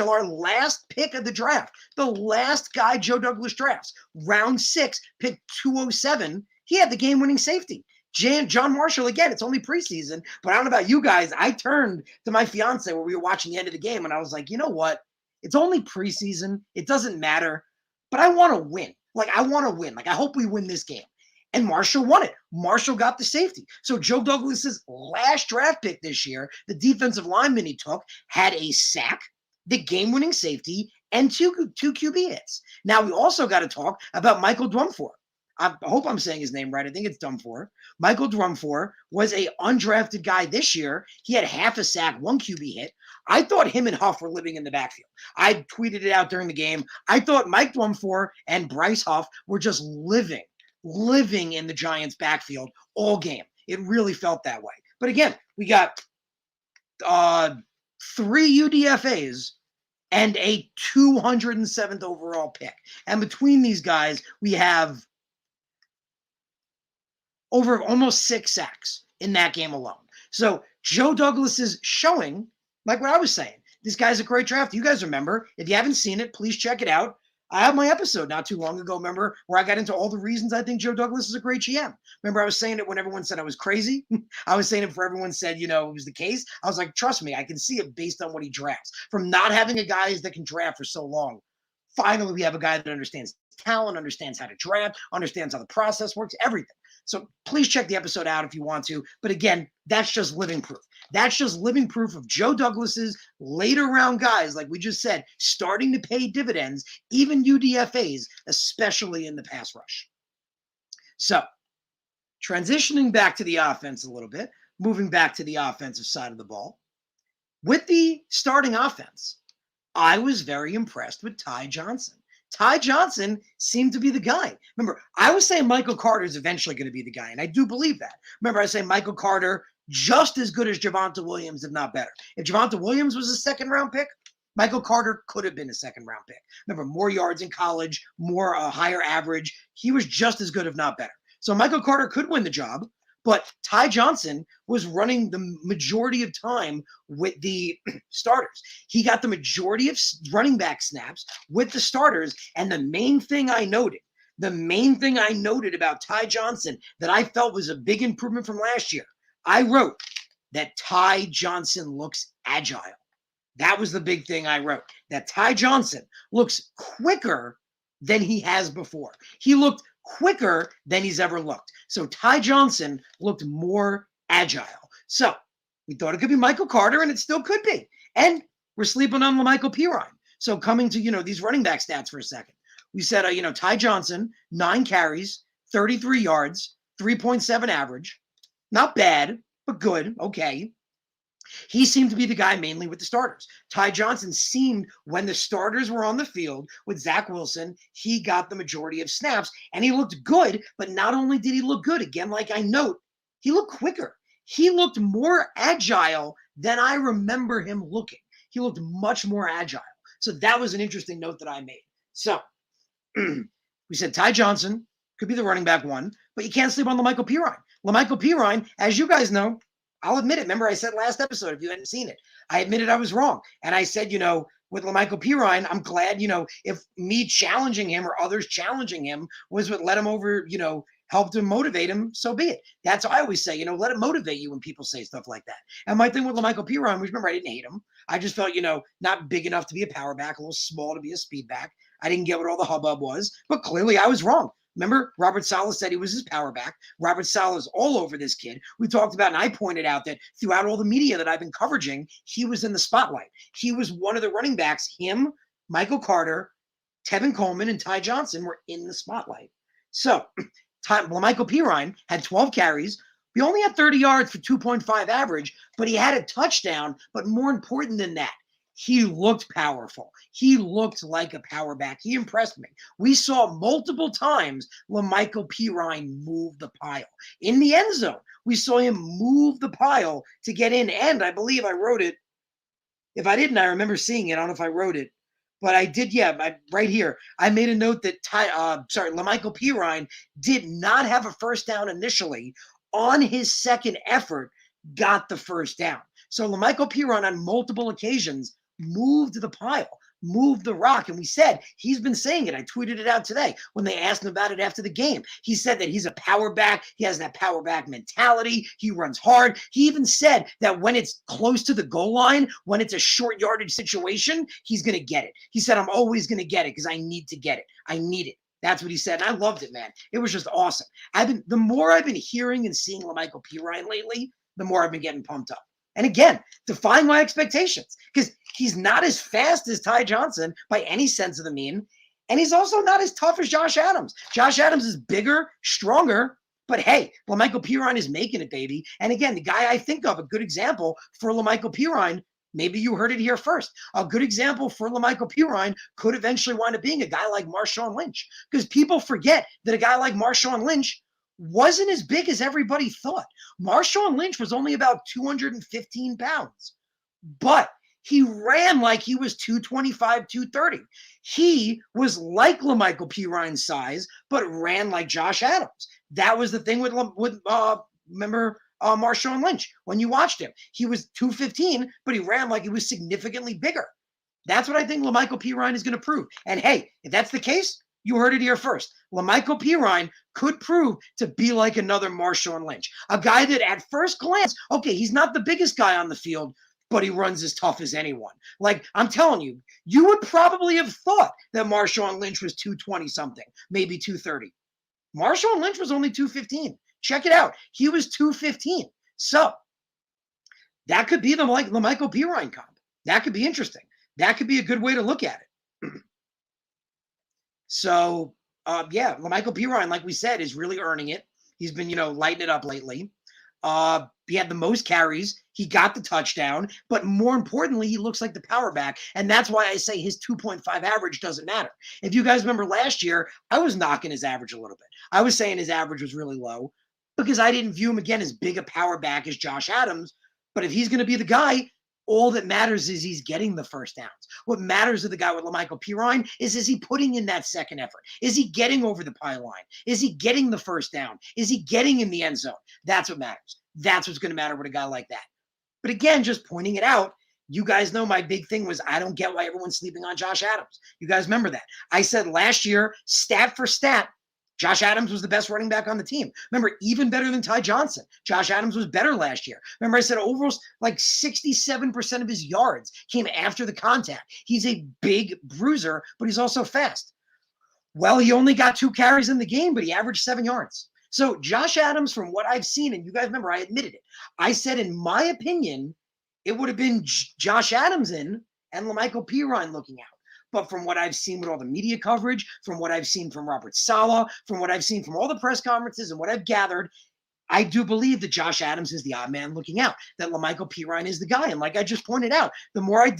our last pick of the draft, the last guy Joe Douglas drafts, round 6, pick 207. He had the game-winning safety. John Marshall, again, it's only preseason, but I don't know about you guys. I turned to my fiance where we were watching the end of the game, and I was like, you know what? It's only preseason. It doesn't matter, but I want to win. I want to win. I hope we win this game. And Marshall won it. Marshall got the safety. So Joe Douglas's last draft pick this year, the defensive lineman he took, had a sack, the game-winning safety, and two QB hits. Now, we also got to talk about Michael Dwumfor. I hope I'm saying his name right. I think it's Dwumfor. Michael Dwumfor was a undrafted guy this year. He had 1/2 sack, 1 QB hit. I thought him and Huff were living in the backfield. I tweeted it out during the game. I thought Mike Dwumfor and Bryce Huff were just living in the Giants' backfield all game. It really felt that way. But again, we got 3 UDFAs and a 207th overall pick. And between these guys, we have over almost 6 sacks in that game alone. So Joe Douglas is showing, like what I was saying, this guy's a great draft. You guys remember, if you haven't seen it, please check it out. I have my episode not too long ago, remember, where I got into all the reasons I think Joe Douglas is a great GM. Remember, I was saying it when everyone said I was crazy. I was saying it before everyone said, it was the case. I was like, trust me, I can see it based on what he drafts. From not having a guy that can draft for so long, finally we have a guy that understands talent, understands how to draft, understands how the process works, everything. So please check the episode out if you want to. But again, that's just living proof. That's just living proof of Joe Douglas's later round guys, like we just said, starting to pay dividends, even UDFAs, especially in the pass rush. So transitioning back to the offense a little bit, moving back to the offensive side of the ball. With the starting offense, I was very impressed with Ty Johnson. Ty Johnson seemed to be the guy. Remember, I was saying Michael Carter is eventually going to be the guy, and I do believe that. Remember, I was saying Michael Carter just as good as Javonte Williams, if not better. If Javonte Williams was a 2nd-round pick, Michael Carter could have been a 2nd-round pick. Remember, more yards in college, more higher average. He was just as good, if not better. So Michael Carter could win the job, but Ty Johnson was running the majority of time with the starters. He got the majority of running back snaps with the starters. And the main thing I noted about Ty Johnson that I felt was a big improvement from last year, I wrote that Ty Johnson looks agile. That was the big thing I wrote, that Ty Johnson looks quicker than he has before. He looked quicker than he's ever looked. So Ty Johnson looked more agile. So we thought it could be Michael Carter, and it still could be. And we're sleeping on LaMichael Pirine. So coming to, these running back stats for a second. We said, Ty Johnson, 9 carries, 33 yards, 3.7 average. Not bad, but good. Okay. He seemed to be the guy mainly with the starters. Ty Johnson seemed, when the starters were on the field with Zach Wilson, he got the majority of snaps, and he looked good. But not only did he look good, again, like I note, he looked quicker. He looked more agile than I remember him looking. He looked much more agile. So that was an interesting note that I made. So we said Ty Johnson could be the running back 1, but you can't sleep on LaMichael Pirine. LaMichael Pirine, as you guys know, I'll admit it. Remember, I said last episode, if you hadn't seen it, I admitted I was wrong. And I said, with LaMichael Pirine, I'm glad, if me challenging him or others challenging him was what led him over, helped him motivate him, so be it. That's what I always say, let it motivate you when people say stuff like that. And my thing with LaMichael Pirine was, remember, I didn't hate him. I just felt, not big enough to be a power back, a little small to be a speed back. I didn't get what all the hubbub was, but clearly I was wrong. Remember, Robert Saleh said he was his power back. Robert Saleh's all over this kid. We talked about, and I pointed out that throughout all the media that I've been covering, he was in the spotlight. He was one of the running backs. Him, Michael Carter, Tevin Coleman, and Ty Johnson were in the spotlight. So, LaMichael Pirine had 12 carries. He only had 30 yards for 2.5 average, but he had a touchdown. But more important than that, he looked powerful. He looked like a power back. He impressed me. We saw multiple times LaMichael Pirine move the pile. In the end zone, we saw him move the pile to get in. And I believe I wrote it. If I didn't, I remember seeing it. I don't know if I wrote it. But I did, right here. I made a note that LaMichael Pirine did not have a first down initially. On his second effort, got the first down. So LaMichael Pirine on multiple occasions moved the pile, moved the rock. And we said, he's been saying it. I tweeted it out today when they asked him about it after the game. He said that he's a power back. He has that power back mentality. He runs hard. He even said that when it's close to the goal line, when it's a short yardage situation, he's going to get it. He said, I'm always going to get it because I need to get it. I need it. That's what he said. And I loved it, man. It was just awesome. The more I've been hearing and seeing LaMichael Pirine lately, the more I've been getting pumped up. And again, defying my expectations, because he's not as fast as Ty Johnson by any sense of the mean. And he's also not as tough as Josh Adams. Josh Adams is bigger, stronger, but hey, LaMichael Pirine is making it, baby. And again, the guy I think of, a good example for LaMichael Pirine, maybe you heard it here first. A good example for LaMichael Pirine could eventually wind up being a guy like Marshawn Lynch, because people forget that a guy like Marshawn Lynch wasn't as big as everybody thought. Marshawn Lynch was only about 215 pounds, but he ran like he was 225, 230. He was like LaMichael Pirine's size, but ran like Josh Adams. That was the thing with remember Marshawn Lynch. When you watched him, he was 215, but he ran like he was significantly bigger. That's what I think LaMichael Pirine is going to prove. And hey, if that's the case, you heard it here first. LaMichael Pirine could prove to be like another Marshawn Lynch, a guy that at first glance, okay, he's not the biggest guy on the field, but he runs as tough as anyone. Like, I'm telling you, you would probably have thought that Marshawn Lynch was 220 something, maybe 230. Marshawn Lynch was only 215. Check it out. He was 215. So that could be the LaMichael Pirine comp. That could be interesting. That could be a good way to look at it. So, LaMichael Pirine, like we said, is really earning it. He's been, lighting it up lately. He had the most carries. He got the touchdown. But more importantly, he looks like the power back. And that's why I say his 2.5 average doesn't matter. If you guys remember last year, I was knocking his average a little bit. I was saying his average was really low because I didn't view him, again, as big a power back as Josh Adams. But if he's going to be the guy, all that matters is he's getting the first downs. What matters to the guy with LaMichael Pirine is he putting in that second effort? Is he getting over the pylon? Is he getting the first down? Is he getting in the end zone? That's what matters. That's what's going to matter with a guy like that. But again, just pointing it out, you guys know my big thing was I don't get why everyone's sleeping on Josh Adams. You guys remember that. I said last year, stat for stat, Josh Adams was the best running back on the team. Remember, even better than Ty Johnson. Josh Adams was better last year. Remember, I said almost like 67% of his yards came after the contact. He's a big bruiser, but he's also fast. Well, he only got 2 carries in the game, but he averaged 7 yards. So Josh Adams, from what I've seen, and you guys remember, I admitted it. I said, in my opinion, it would have been Josh Adams in and La'Mical Pirine looking out. But from what I've seen with all the media coverage, from what I've seen from Robert Saleh, from what I've seen from all the press conferences and what I've gathered, I do believe that Josh Adams is the odd man looking out, that La'Mical Pirine is the guy. And like I just pointed out, the more I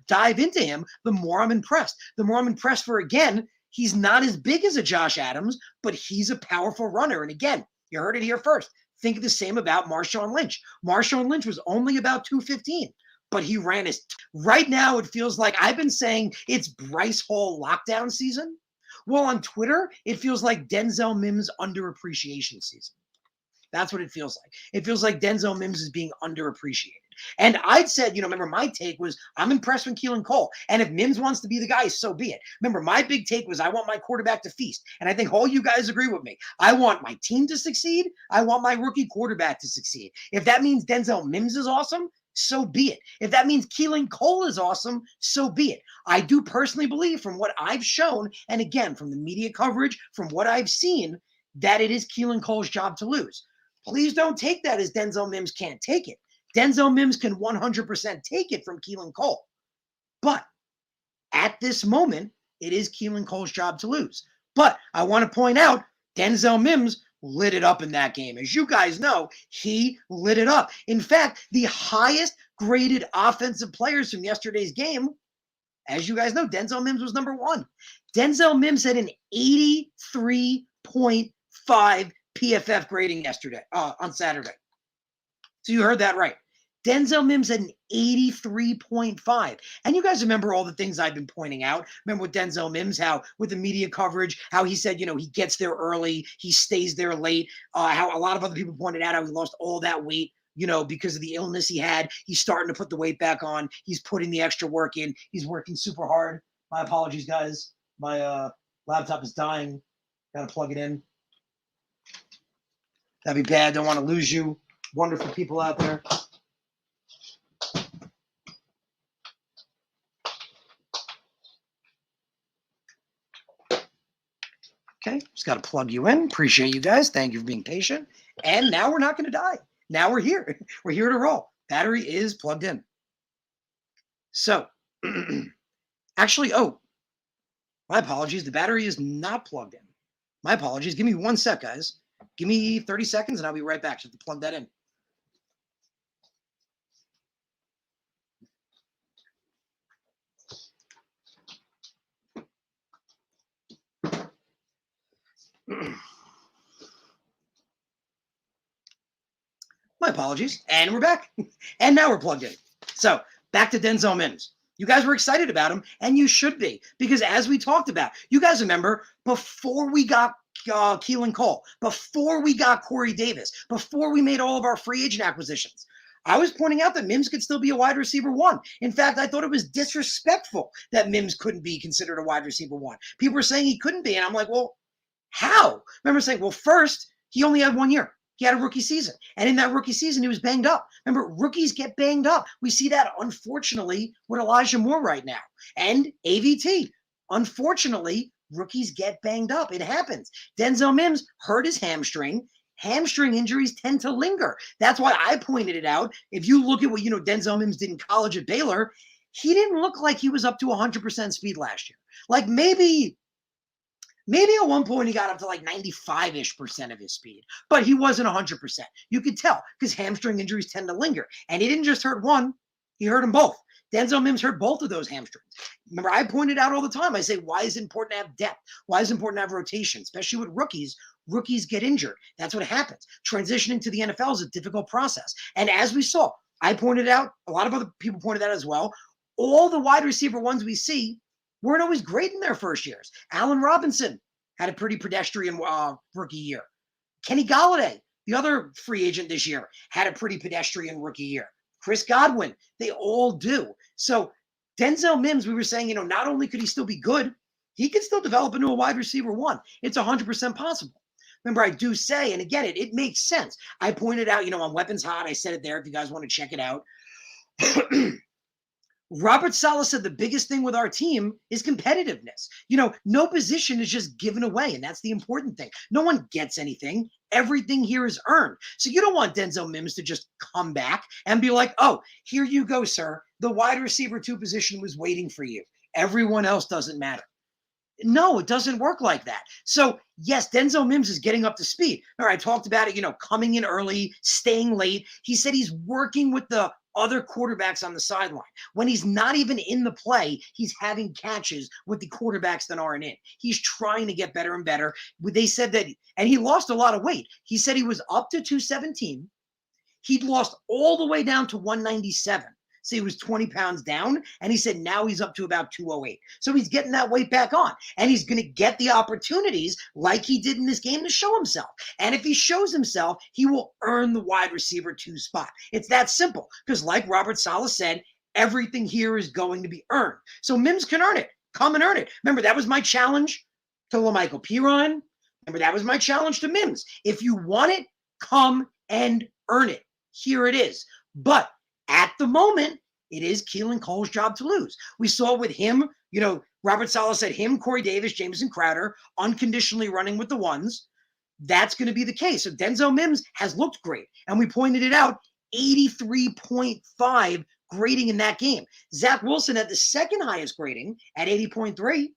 dive into him, the more I'm impressed. The more I'm impressed for, again, he's not as big as a Josh Adams, but he's a powerful runner. And again, you heard it here first. Think the same about Marshawn Lynch. Marshawn Lynch was only about 215, but he ran his. Right now, it feels like I've been saying it's Bryce Hall lockdown season. Well, on Twitter, it feels like Denzel Mims underappreciation season. That's what it feels like. It feels like Denzel Mims is being underappreciated. And I'd said, remember, my take was I'm impressed with Keelan Cole. And if Mims wants to be the guy, so be it. Remember, my big take was I want my quarterback to feast. And I think all you guys agree with me. I want my team to succeed. I want my rookie quarterback to succeed. If that means Denzel Mims is awesome, so be it. If that means Keelan Cole is awesome, so be it. I do personally believe, from what I've shown, and again, from the media coverage, from what I've seen, that it is Keelan Cole's job to lose. Please don't take that as Denzel Mims can't take it. Denzel Mims can 100% take it from Keelan Cole. But at this moment, it is Keelan Cole's job to lose. But I want to point out, Denzel Mims lit it up in that game. As you guys know, he lit it up. In fact, the highest graded offensive players from yesterday's game, as you guys know, Denzel Mims was number 1. Denzel Mims had an 83.5 PFF grading yesterday, on Saturday. So you heard that right. Denzel Mims had an 83.5. And you guys remember all the things I've been pointing out. Remember with Denzel Mims, how with the media coverage, how he said, he gets there early, he stays there late, how a lot of other people pointed out how he lost all that weight, because of the illness he had. He's starting to put the weight back on. He's putting the extra work in. He's working super hard. My apologies, guys. My laptop is dying. Got to plug it in. That'd be bad. Don't want to lose you. Wonderful people out there. Okay, just got to plug you in. Appreciate you guys. Thank you for being patient. And now we're not going to die. Now we're here. We're here to roll. Battery is plugged in. So, actually, my apologies. The battery is not plugged in. My apologies. Give me 1 sec, guys. Give me 30 seconds and I'll be right back. Just to plug that in. My apologies. And we're back. And now we're plugged in. So back to Denzel Mims. You guys were excited about him, and you should be, because as we talked about, you guys remember before we got Keelan Cole, before we got Corey Davis, before we made all of our free agent acquisitions, I was pointing out that Mims could still be a wide receiver 1. In fact, I thought it was disrespectful that Mims couldn't be considered a wide receiver 1. People were saying he couldn't be, and I'm like, well, how? Remember saying, well, first, he only had 1 year. He had a rookie season. And in that rookie season, he was banged up. Remember, rookies get banged up. We see that, unfortunately, with Elijah Moore right now. And AVT. Unfortunately, rookies get banged up. It happens. Denzel Mims hurt his hamstring. Hamstring injuries tend to linger. That's why I pointed it out. If you look at what, Denzel Mims did in college at Baylor, he didn't look like he was up to 100% speed last year. Like maybe at one point he got up to like 95-ish% of his speed, but he wasn't 100%. You could tell because hamstring injuries tend to linger. And he didn't just hurt one, he hurt them both. Denzel Mims hurt both of those hamstrings. Remember, I pointed out all the time, I say, why is it important to have depth? Why is it important to have rotation? Especially with rookies. Rookies get injured. That's what happens. Transitioning to the NFL is a difficult process. And as we saw, I pointed out, a lot of other people pointed out as well, all the wide receiver ones we see weren't always great in their first years. Allen Robinson had a pretty pedestrian rookie year. Kenny Golladay, the other free agent this year, had a pretty pedestrian rookie year. Chris Godwin, they all do. So Denzel Mims, we were saying, not only could he still be good, he could still develop into a wide receiver 1. It's 100% possible. Remember, I do say, and again, it makes sense. I pointed out, on Weapons Hot, I said it there if you guys want to check it out. Robert Saleh said the biggest thing with our team is competitiveness. No position is just given away, and that's the important thing. No one gets anything. Everything here is earned. So you don't want Denzel Mims to just come back and be like, oh, here you go, sir. The wide receiver 2 position was waiting for you. Everyone else doesn't matter. No, it doesn't work like that. So, yes, Denzel Mims is getting up to speed. All right, I talked about it, coming in early, staying late. He said he's working with the other quarterbacks on the sideline. When he's not even in the play, he's having catches with the quarterbacks that aren't in. He's trying to get better and better. They said that, and he lost a lot of weight. He said he was up to 217. He'd lost all the way down to 197. So he was 20 pounds down, and he said now he's up to about 208. So he's getting that weight back on, and he's going to get the opportunities like he did in this game to show himself. And if he shows himself, he will earn the wide receiver 2 spot. It's that simple, because like Robert Saleh said, everything here is going to be earned. So Mims can earn it. Come and earn it. Remember, that was my challenge to LaMichael Piron. Remember, that was my challenge to Mims. If you want it, come and earn it. Here it is. But at the moment, it is Keelan Cole's job to lose. We saw with him, Robert Saleh said him, Corey Davis, Jamison Crowder, unconditionally running with the ones. That's going to be the case. So Denzel Mims has looked great. And we pointed it out, 83.5 grading in that game. Zach Wilson had the second highest grading at 80.3.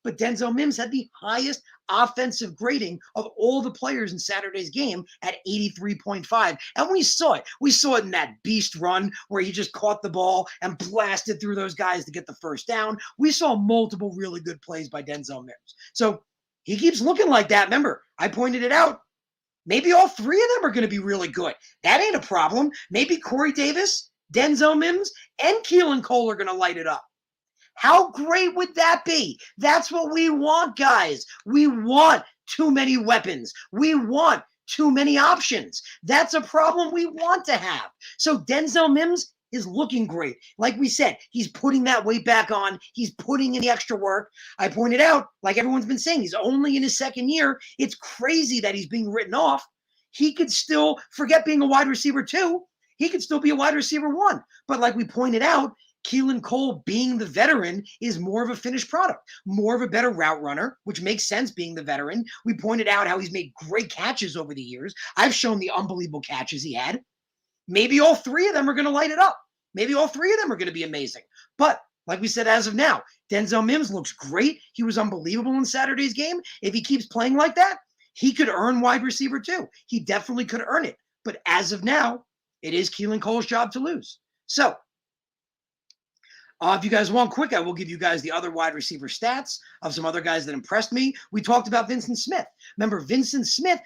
But Denzel Mims had the highest offensive grading of all the players in Saturday's game at 83.5. And we saw it. We saw it in that beast run where he just caught the ball and blasted through those guys to get the first down. We saw multiple really good plays by Denzel Mims. So he keeps looking like that. Remember, I pointed it out. Maybe all 3 of them are going to be really good. That ain't a problem. Maybe Corey Davis, Denzel Mims, and Keelan Cole are going to light it up. How great would that be? That's what we want, guys. We want too many weapons. We want too many options. That's a problem we want to have. So Denzel Mims is looking great. Like we said, he's putting that weight back on. He's putting in the extra work. I pointed out, like everyone's been saying, he's only in his second year. It's crazy that he's being written off. He could still forget being a wide receiver 2. He could still be a wide receiver 1. But like we pointed out, Keelan Cole, being the veteran, is more of a finished product, more of a better route runner, which makes sense being the veteran. We pointed out how he's made great catches over the years. I've shown the unbelievable catches he had. Maybe all 3 of them are going to light it up. Maybe all 3 of them are going to be amazing. But like we said, as of now, Denzel Mims looks great. He was unbelievable in Saturday's game. If he keeps playing like that, he could earn wide receiver 2. He definitely could earn it. But as of now, it is Keelan Cole's job to lose. So, if you guys want quick, I will give you guys the other wide receiver stats of some other guys that impressed me. We talked about Vincent Smith. Remember, Vincent Smith,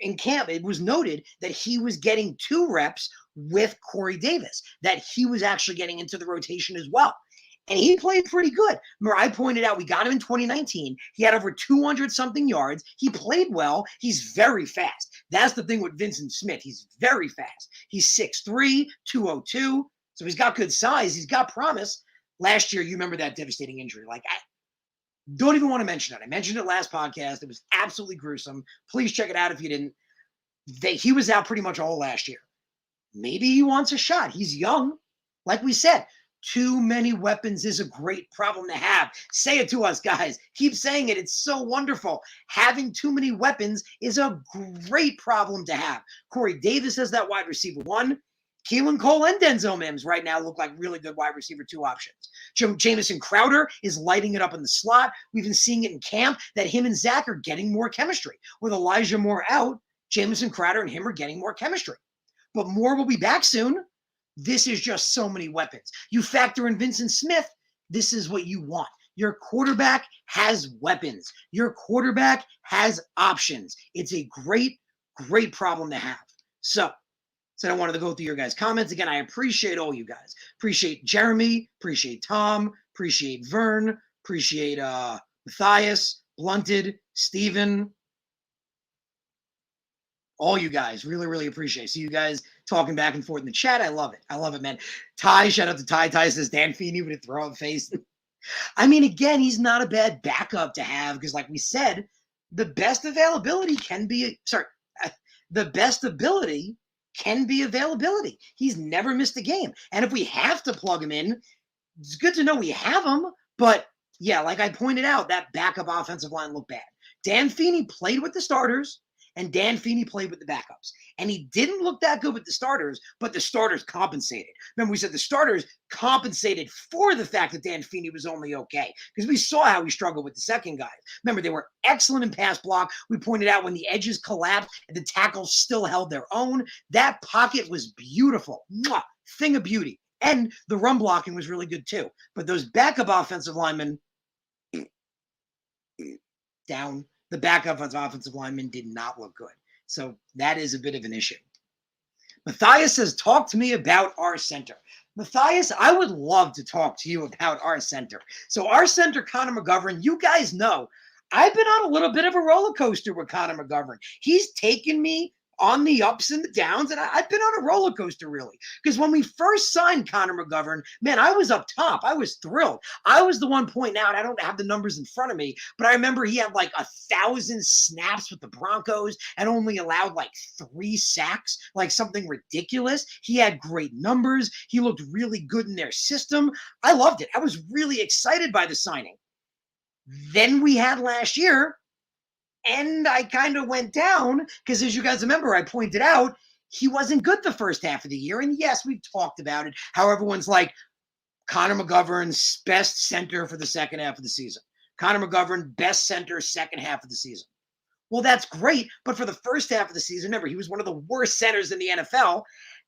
in camp, it was noted that he was getting 2 reps with Corey Davis, that he was actually getting into the rotation as well. And he played pretty good. Remember, I pointed out we got him in 2019. He had over 200-something yards. He played well. He's very fast. That's the thing with Vincent Smith. He's very fast. He's 6'3", 202. So he's got good size. He's got promise. Last year, you remember that devastating injury. I don't even want to mention it. I mentioned it last podcast. It was absolutely gruesome. Please check it out if you didn't. He was out pretty much all last year. Maybe he wants a shot. He's young. Like we said, too many weapons is a great problem to have. Say it to us, guys. Keep saying it. It's so wonderful. Having too many weapons is a great problem to have. Corey Davis has that wide receiver 1. Keelan Cole and Denzel Mims right now look like really good wide receiver 2 options. Jamison Crowder is lighting it up in the slot. We've been seeing it in camp that him and Zach are getting more chemistry. With Elijah Moore out, Jamison Crowder and him are getting more chemistry. But Moore will be back soon. This is just so many weapons. You factor in Vincent Smith, this is what you want. Your quarterback has weapons. Your quarterback has options. It's a great, great problem to have. So I wanted to go through your guys' comments. Again, I appreciate all you guys. Appreciate Jeremy. Appreciate Tom. Appreciate Vern. Appreciate Matthias, Blunted, Steven. All you guys. Really, really appreciate. See you guys talking back and forth in the chat. I love it. I love it, man. Ty, shout out to Ty. Ty says Dan Feeney with a throw-up face. I mean, again, he's not a bad backup to have because, like we said, the best availability can be the best ability can be availability. He's never missed a game. And if we have to plug him in, it's good to know we have them, but yeah, like I pointed out, that backup offensive line looked bad. Dan Feeney played with the starters, and Dan Feeney played with the backups. And he didn't look that good with the starters, but the starters compensated. Remember, we said the starters compensated for the fact that Dan Feeney was only okay, because we saw how he struggled with the second guy. Remember, they were excellent in pass block. We pointed out when the edges collapsed and the tackles still held their own. That pocket was beautiful. Mwah, thing of beauty. And the run blocking was really good too. But those backup offensive linemen down. The backup offensive linemen did not look good. So that is a bit of an issue. Matthias says, talk to me about our center. Matthias, I would love to talk to you about our center. So our center, Connor McGovern, you guys know, I've been on a little bit of a roller coaster with Connor McGovern. He's taken me on the ups and the downs, and I've been on a roller coaster, really. Because when we first signed Connor McGovern, man, I was up top. I was thrilled. I was the one pointing out, I don't have the numbers in front of me, but I remember he had like 1,000 snaps with the Broncos and only allowed like 3 sacks, like something ridiculous. He had great numbers. He looked really good in their system. I loved it. I was really excited by the signing. Then we had last year, and I kind of went down because, as you guys remember, I pointed out he wasn't good the first half of the year. And yes, we've talked about it, how everyone's like, Connor McGovern's best center for the second half of the season. Connor McGovern, best center second half of the season. Well, that's great, but for the first half of the season, remember, he was one of the worst centers in the NFL.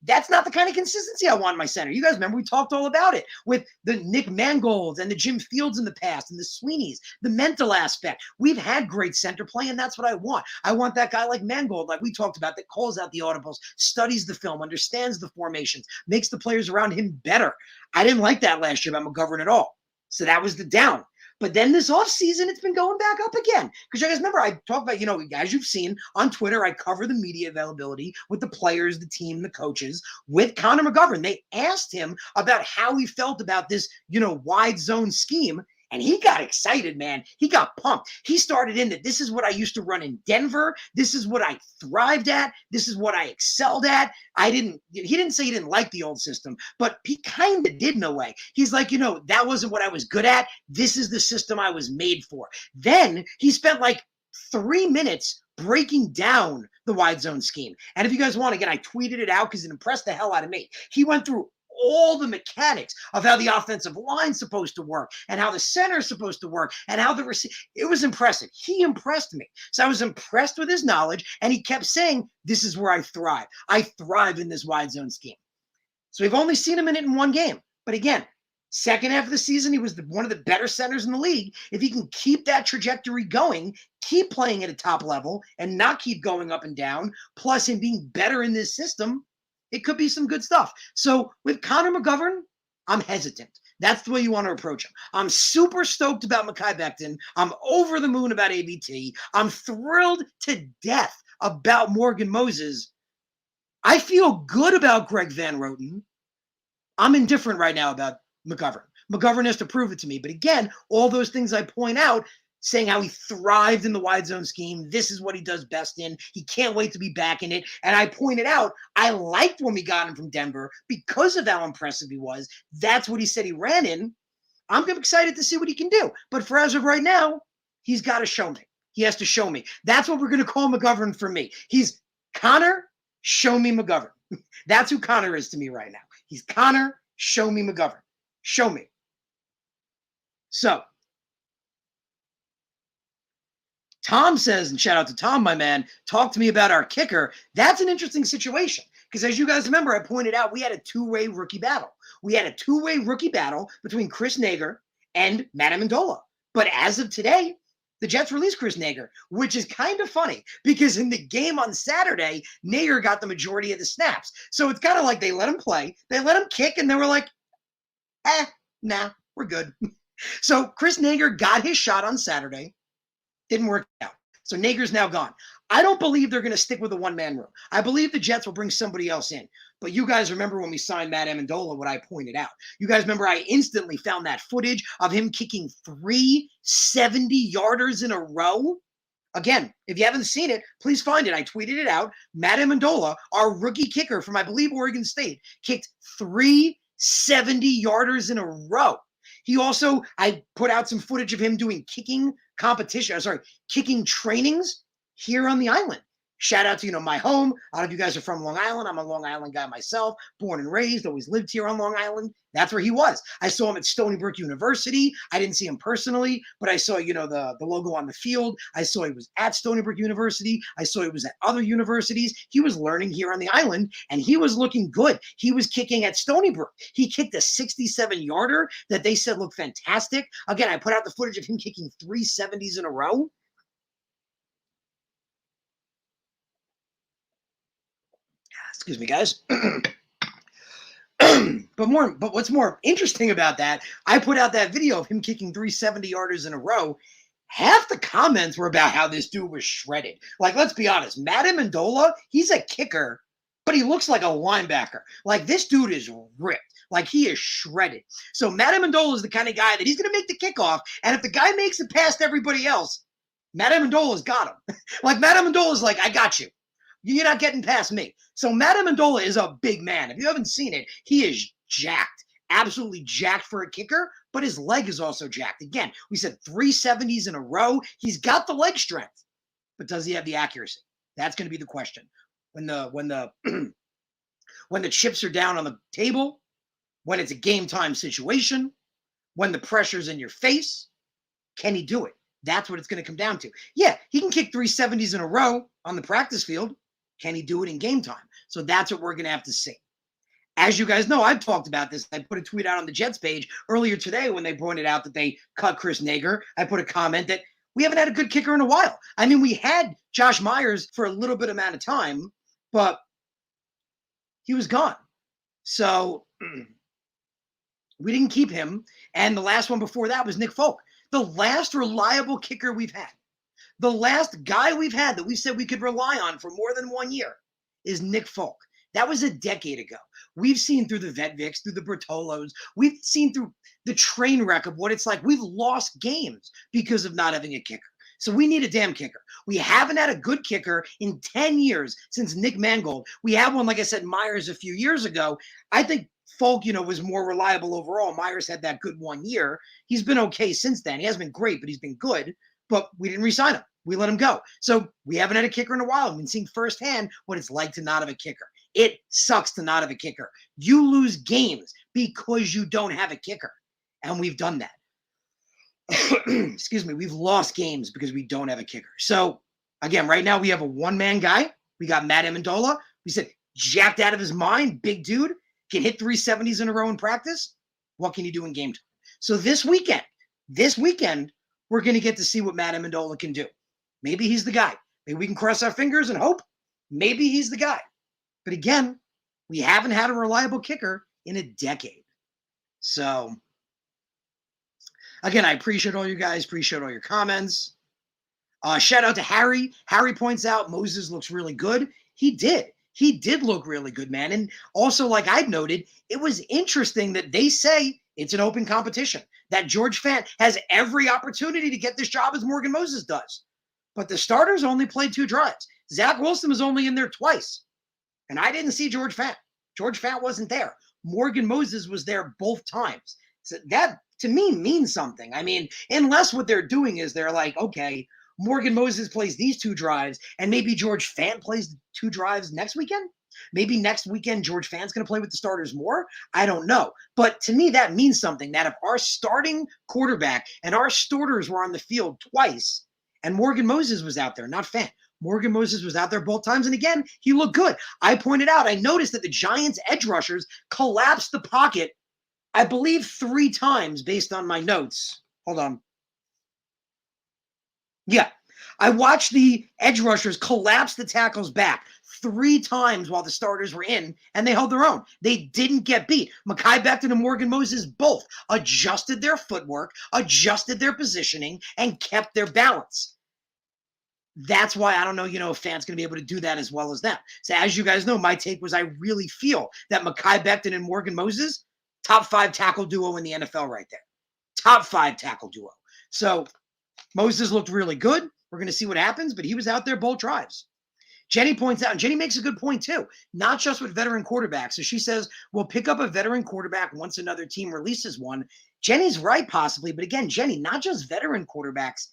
That's not the kind of consistency I want in my center. You guys remember we talked all about it with the Nick Mangolds and the Jim Fields in the past and the Sweeneys, the mental aspect. We've had great center play, and that's what I want. I want that guy like Mangold, like we talked about, that calls out the audibles, studies the film, understands the formations, makes the players around him better. I didn't like that last year about McGovern at all. So that was the down. But then this offseason, it's been going back up again. Because you guys remember, I talk about, as you've seen on Twitter, I cover the media availability with the players, the team, the coaches, with Connor McGovern. They asked him about how he felt about this, wide zone scheme. And he got excited, man. He got pumped. He started in that this is what I used to run in Denver. This is what I thrived at. This is what I excelled at. He didn't say he didn't like the old system, but he kind of did in a way. He's like, that wasn't what I was good at. This is the system I was made for. Then he spent like 3 minutes breaking down the wide zone scheme. And if you guys want, again, I tweeted it out because it impressed the hell out of me. He went through all the mechanics of how the offensive line's supposed to work and how the center's supposed to work and how it was impressive. He impressed me. So I was impressed with his knowledge, and he kept saying, this is where I thrive. I thrive in this wide zone scheme. So we've only seen him in it in 1 game. But again, second half of the season, he was one of the better centers in the league. If he can keep that trajectory going, keep playing at a top level and not keep going up and down, plus him being better in this system, it could be some good stuff. So with Connor McGovern, I'm hesitant. That's the way you want to approach him. I'm super stoked about Mekhi Becton. I'm over the moon about ABT. I'm thrilled to death about Morgan Moses. I feel good about Greg Van Roten. I'm indifferent right now about McGovern. McGovern has to prove it to me. But again, all those things I point out, saying how he thrived in the wide zone scheme. This is what he does best in. He can't wait to be back in it. And I pointed out, I liked when we got him from Denver because of how impressive he was. That's what he said he ran in. I'm excited to see what he can do. But for as of right now, he's got to show me. He has to show me. That's what we're going to call McGovern for me. He's Connor, show me McGovern. That's who Connor is to me right now. He's Connor, show me McGovern. Show me. So, Tom says, and shout out to Tom, my man, talk to me about our kicker. That's an interesting situation because as you guys remember, I pointed out we had a 2-way rookie battle. We had a 2-way rookie battle between Chris Nager and Matt Amendola. But as of today, the Jets released Chris Nager, which is kind of funny because in the game on Saturday, Nager got the majority of the snaps. So it's kind of like they let him play, they let him kick, and they were like, nah, we're good. So Chris Nager got his shot on Saturday. Didn't work out. So Nager's now gone. I don't believe they're going to stick with a one-man room. I believe the Jets will bring somebody else in. But you guys remember when we signed Matt Amendola, what I pointed out. You guys remember I instantly found that footage of him kicking 3 70-yarders in a row? Again, if you haven't seen it, please find it. I tweeted it out. Matt Amendola, our rookie kicker from, I believe, Oregon State, kicked 3 70-yarders in a row. He also, I put out some footage of him doing kicking kicking trainings here on the island. Shout out to, my home. A lot of you guys are from Long Island. I'm a Long Island guy myself, born and raised, always lived here on Long Island. That's where he was. I saw him at Stony Brook University. I didn't see him personally, but I saw, the logo on the field. I saw he was at Stony Brook University. I saw he was at other universities. He was learning here on the island, and he was looking good. He was kicking at Stony Brook. He kicked a 67-yarder that they said looked fantastic. Again, I put out the footage of him kicking 370s in a row. Excuse me, guys. But what's more interesting about that, I put out that video of him kicking 370-yarders in a row. Half the comments were about how this dude was shredded. Like, let's be honest, Matt Amendola, he's a kicker, but he looks like a linebacker. Like, this dude is ripped. Like, he is shredded. So Matt Amendola is the kind of guy that he's going to make the kickoff, and if the guy makes it past everybody else, Matt Amendola's got him. Like, Matt Amendola's like, I got you. You're not getting past me. So Matt Amendola is a big man. If you haven't seen it, he is jacked. Absolutely jacked for a kicker, but his leg is also jacked. Again, we said 370s in a row. He's got the leg strength, but does he have the accuracy? That's going to be the question. When the when the chips are down on the table, when it's a game time situation, when the pressure's in your face, can he do it? That's what it's going to come down to. Yeah, he can kick 370s in a row on the practice field. Can he do it in game time? So that's what we're going to have to see. As you guys know, I've talked about this. I put a tweet out on the Jets page earlier today when they pointed out that they cut Chris Nager. I put a comment that we haven't had a good kicker in a while. I mean, we had Josh Myers for a little bit amount of time, but he was gone. So we didn't keep him. And the last one before that was Nick Folk. The last reliable kicker we've had, the last guy we've had that we said we could rely on for more than 1 year is Nick Folk. That was a decade ago. We've seen through the Vetviks, through the Bertolos. We've seen through the train wreck of what it's like. We've lost games because of not having a kicker. So we need a damn kicker. We haven't had a good kicker in 10 years since Nick Mangold. We had one, like I said, Myers a few years ago. I think Folk, was more reliable overall. Myers had that good 1 year. He's been okay since then. He hasn't been great, but he's been good. But we didn't re-sign him. We let him go. So we haven't had a kicker in a while. We've been seeing firsthand what it's like to not have a kicker. It sucks to not have a kicker. You lose games because you don't have a kicker. And we've done that. Excuse me. We've lost games because we don't have a kicker. So, again, right now we have a one-man guy. We got Matt Amendola. We said, jacked out of his mind, big dude, can hit 370s in a row in practice. What can you do in game time? So this weekend, we're going to get to see what Matt Amendola can do. Maybe he's the guy. Maybe we can cross our fingers and hope. Maybe he's the guy. But again, we haven't had a reliable kicker in a decade. So, again, I appreciate all you guys. Appreciate all your comments. Shout out to Harry. Harry points out Moses looks really good. He did. He did look really good, man. And also, like I'd noted, it was interesting that they say it's an open competition, that George Fant has every opportunity to get this job as Morgan Moses does. But the starters only played 2 drives. Zach Wilson was only in there twice. And I didn't see George Fant. George Fant wasn't there. Morgan Moses was there both times. So that, to me, means something. I mean, unless what they're doing is they're like, okay, Morgan Moses plays these 2 drives, and maybe George Fant plays 2 drives next weekend. Maybe next weekend George Fant's going to play with the starters more. I don't know. But to me, that means something, that if our starting quarterback and our starters were on the field twice, and Morgan Moses was out there, not Fant. Morgan Moses was out there both times, and again, he looked good. I pointed out, I noticed that the Giants' edge rushers collapsed the pocket, I believe 3 times based on my notes. Hold on. Yeah, I watched the edge rushers collapse the tackles back 3 times while the starters were in, and they held their own. They didn't get beat. Mekhi Becton and Morgan Moses both adjusted their footwork, adjusted their positioning, and kept their balance. That's why I don't know, if Fant's going to be able to do that as well as them. So as you guys know, my take was I really feel that Mekhi Becton and Morgan Moses, top 5 tackle duo in the NFL right there. Top 5 tackle duo. So Moses looked really good. We're going to see what happens, but he was out there both drives. Jenny points out, and Jenny makes a good point too, not just with veteran quarterbacks. So she says, we'll pick up a veteran quarterback once another team releases one. Jenny's right, possibly. But again, Jenny, not just veteran quarterbacks,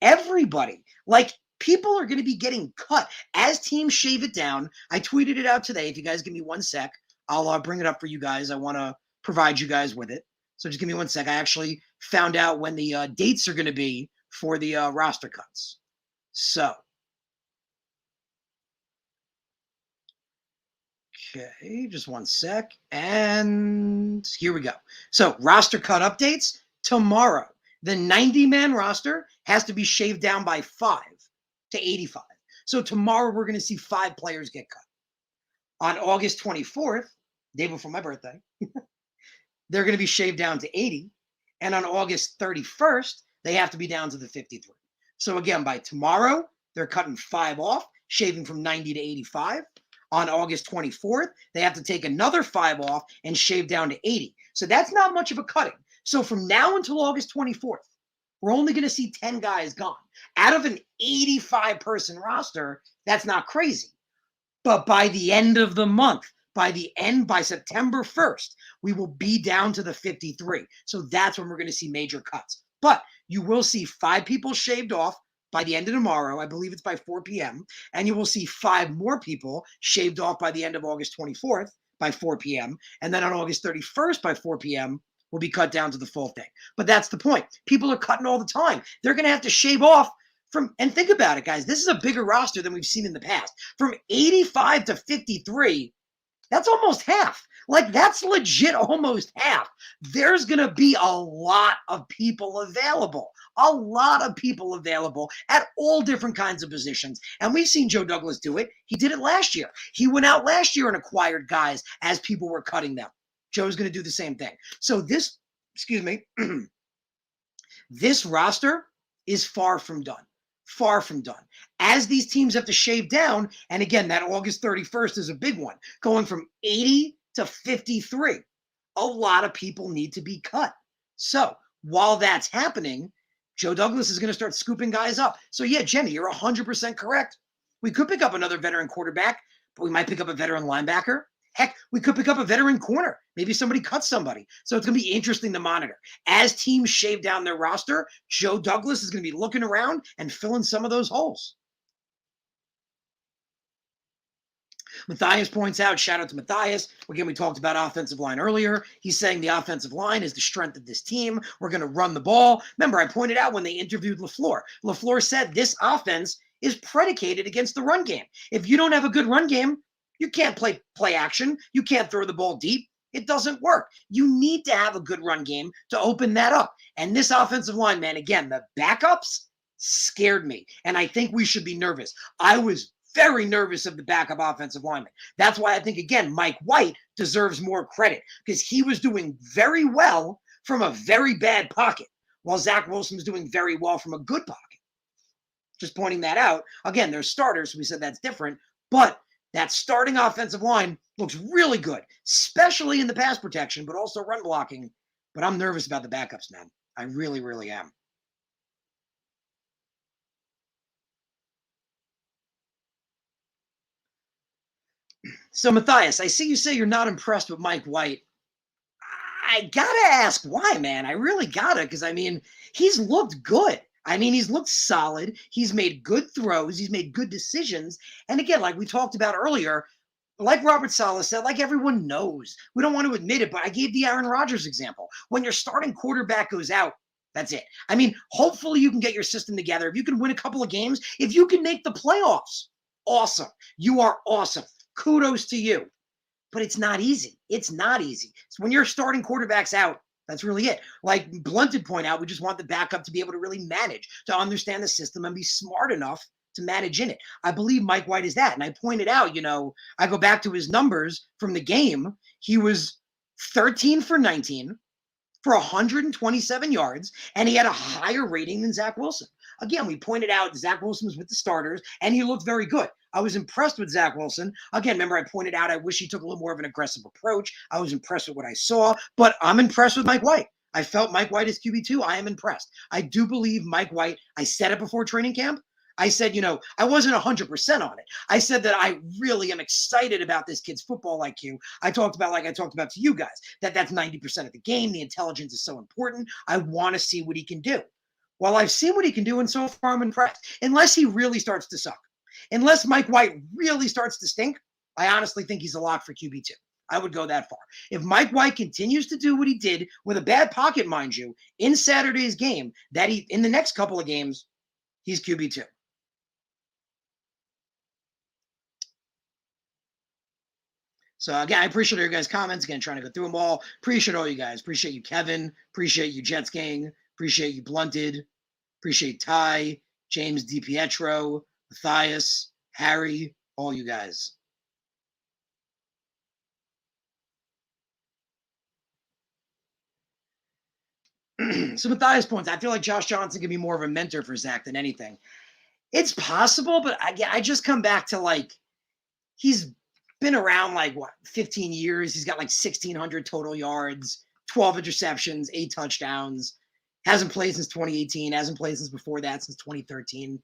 everybody. Like, people are going to be getting cut as teams shave it down. I tweeted it out today. If you guys give me 1 sec, I'll bring it up for you guys. I want to provide you guys with it. So just give me 1 sec. I actually found out when the dates are going to be for the roster cuts. So, okay, just 1 sec. And here we go. So, roster cut updates tomorrow. The 90-man roster has to be shaved down by 5 to 85. So tomorrow we're going to see 5 players get cut. On August 24th, day before my birthday, they're going to be shaved down to 80. And on August 31st, they have to be down to the 53. So again, by tomorrow, they're cutting 5 off, shaving from 90 to 85. On August 24th, they have to take another 5 off and shave down to 80. So that's not much of a cutting. So from now until August 24th, we're only going to see 10 guys gone. Out of an 85-person roster, that's not crazy. But by the end of the month, by September 1st, we will be down to the 53. So that's when we're going to see major cuts. But you will see 5 people shaved off by the end of tomorrow. I believe it's by 4 p.m. And you will see 5 more people shaved off by the end of August 24th by 4 p.m. And then on August 31st by 4 p.m., will be cut down to the full thing. But that's the point. People are cutting all the time. They're going to have to shave off from, and think about it, guys. This is a bigger roster than we've seen in the past. From 85 to 53, that's almost half. Like, that's legit almost half. There's going to be a lot of people available. A lot of people available at all different kinds of positions. And we've seen Joe Douglas do it. He did it last year. He went out last year and acquired guys as people were cutting them. Joe's going to do the same thing. So this, this roster is far from done. Far from done. As these teams have to shave down, and again, that August 31st is a big one, going from 80 to 53. A lot of people need to be cut. So while that's happening, Joe Douglas is going to start scooping guys up. So yeah, Jenny, you're 100% correct. We could pick up another veteran quarterback, but we might pick up a veteran linebacker. Heck, we could pick up a veteran corner. Maybe somebody cuts somebody. So it's going to be interesting to monitor. As teams shave down their roster, Joe Douglas is going to be looking around and filling some of those holes. Matthias points out, shout out to Matthias. Again, we talked about offensive line earlier. He's saying the offensive line is the strength of this team. We're going to run the ball. Remember, I pointed out when they interviewed LaFleur. LaFleur said this offense is predicated against the run game. If you don't have a good run game, you can't play action. You can't throw the ball deep. It doesn't work. You need to have a good run game to open that up. And this offensive line, man, again, the backups scared me. And I think we should be nervous. I was very nervous of the backup offensive lineman. That's why I think, again, Mike White deserves more credit because he was doing very well from a very bad pocket, while Zach Wilson was doing very well from a good pocket. Just pointing that out. Again, they're starters, so we said that's different. But that starting offensive line looks really good, especially in the pass protection, but also run blocking. But I'm nervous about the backups, man. I really, really am. So, Matthias, I see you say you're not impressed with Mike White. I gotta ask why, man. I really gotta, because I mean, he's looked good. I mean, he's looked solid. He's made good throws. He's made good decisions. And again, like we talked about earlier, like Robert Saleh said, like everyone knows, we don't want to admit it, but I gave the Aaron Rodgers example. When your starting quarterback goes out, that's it. I mean, hopefully you can get your system together. If you can win a couple of games, if you can make the playoffs, awesome. You are awesome. Kudos to you. But it's not easy. It's not easy. So when your starting quarterback's out, that's really it. Like Blunt did point out, we just want the backup to be able to really manage, to understand the system and be smart enough to manage in it. I believe Mike White is that. And I pointed out, I go back to his numbers from the game. He was 13 for 19 for 127 yards, and he had a higher rating than Zach Wilson. Again, we pointed out Zach Wilson was with the starters, and he looked very good. I was impressed with Zach Wilson. Again, remember I pointed out I wish he took a little more of an aggressive approach. I was impressed with what I saw, but I'm impressed with Mike White. I felt Mike White is QB2. I am impressed. I do believe Mike White, I said it before training camp, I said, I wasn't 100% on it. I said that I really am excited about this kid's football IQ. I talked about, like I talked about to you guys, that's 90% of the game. The intelligence is so important. I want to see what he can do. Well, I've seen what he can do, and so far I'm impressed. Unless he really starts to suck. Unless Mike White really starts to stink, I honestly think he's a lock for QB2. I would go that far. If Mike White continues to do what he did with a bad pocket, mind you, in Saturday's game, in the next couple of games, he's QB2. So again, I appreciate all your guys' comments. Again, trying to go through them all. Appreciate all you guys. Appreciate you, Kevin. Appreciate you, Jets Gang. Appreciate you, Blunted. Appreciate Ty, James DiPietro, Matthias, Harry, all you guys. So Matthias points, I feel like Josh Johnson can be more of a mentor for Zach than anything. It's possible, but I just come back to, like, he's been around 15 years. He's got 1,600 total yards, 12 interceptions, 8 touchdowns. Hasn't played since 2018. Hasn't played since before that, since 2013.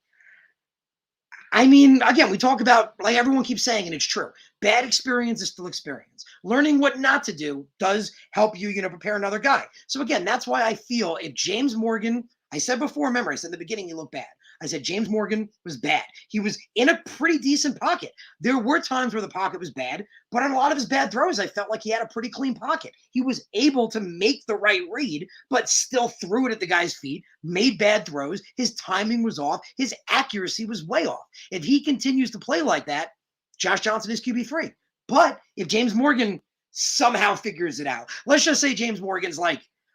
I mean, again, we talk about, like everyone keeps saying, and it's true, bad experience is still experience. Learning what not to do does help you, prepare another guy. So again, that's why I feel if James Morgan, I said before, remember, I said in the beginning he looked bad. I said James Morgan was bad. He was in a pretty decent pocket. There were times where the pocket was bad, but on a lot of his bad throws, I felt like he had a pretty clean pocket. He was able to make the right read, but still threw it at the guy's feet, made bad throws. His timing was off. His accuracy was way off. If he continues to play like that, Josh Johnson is QB3. But if James Morgan somehow figures it out, let's just say James Morgan's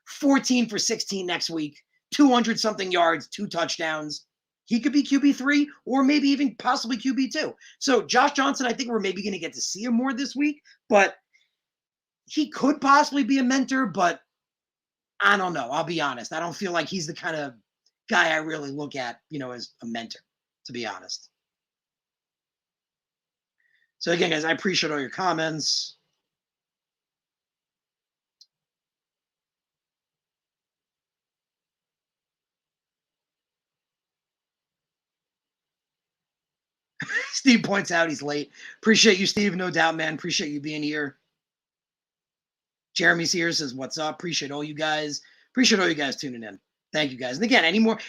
14 for 16 next week, 200-something yards, 2 touchdowns. He could be QB3 or maybe even possibly QB2. So Josh Johnson, I think we're maybe going to get to see him more this week, but he could possibly be a mentor, but I don't know. I'll be honest. I don't feel like he's the kind of guy I really look at, as a mentor, to be honest. So again, guys, I appreciate all your comments. Steve points out he's late. Appreciate you, Steve. No doubt, man. Appreciate you being here. Jeremy's here, says, what's up? Appreciate all you guys. Appreciate all you guys tuning in. Thank you, guys. And again,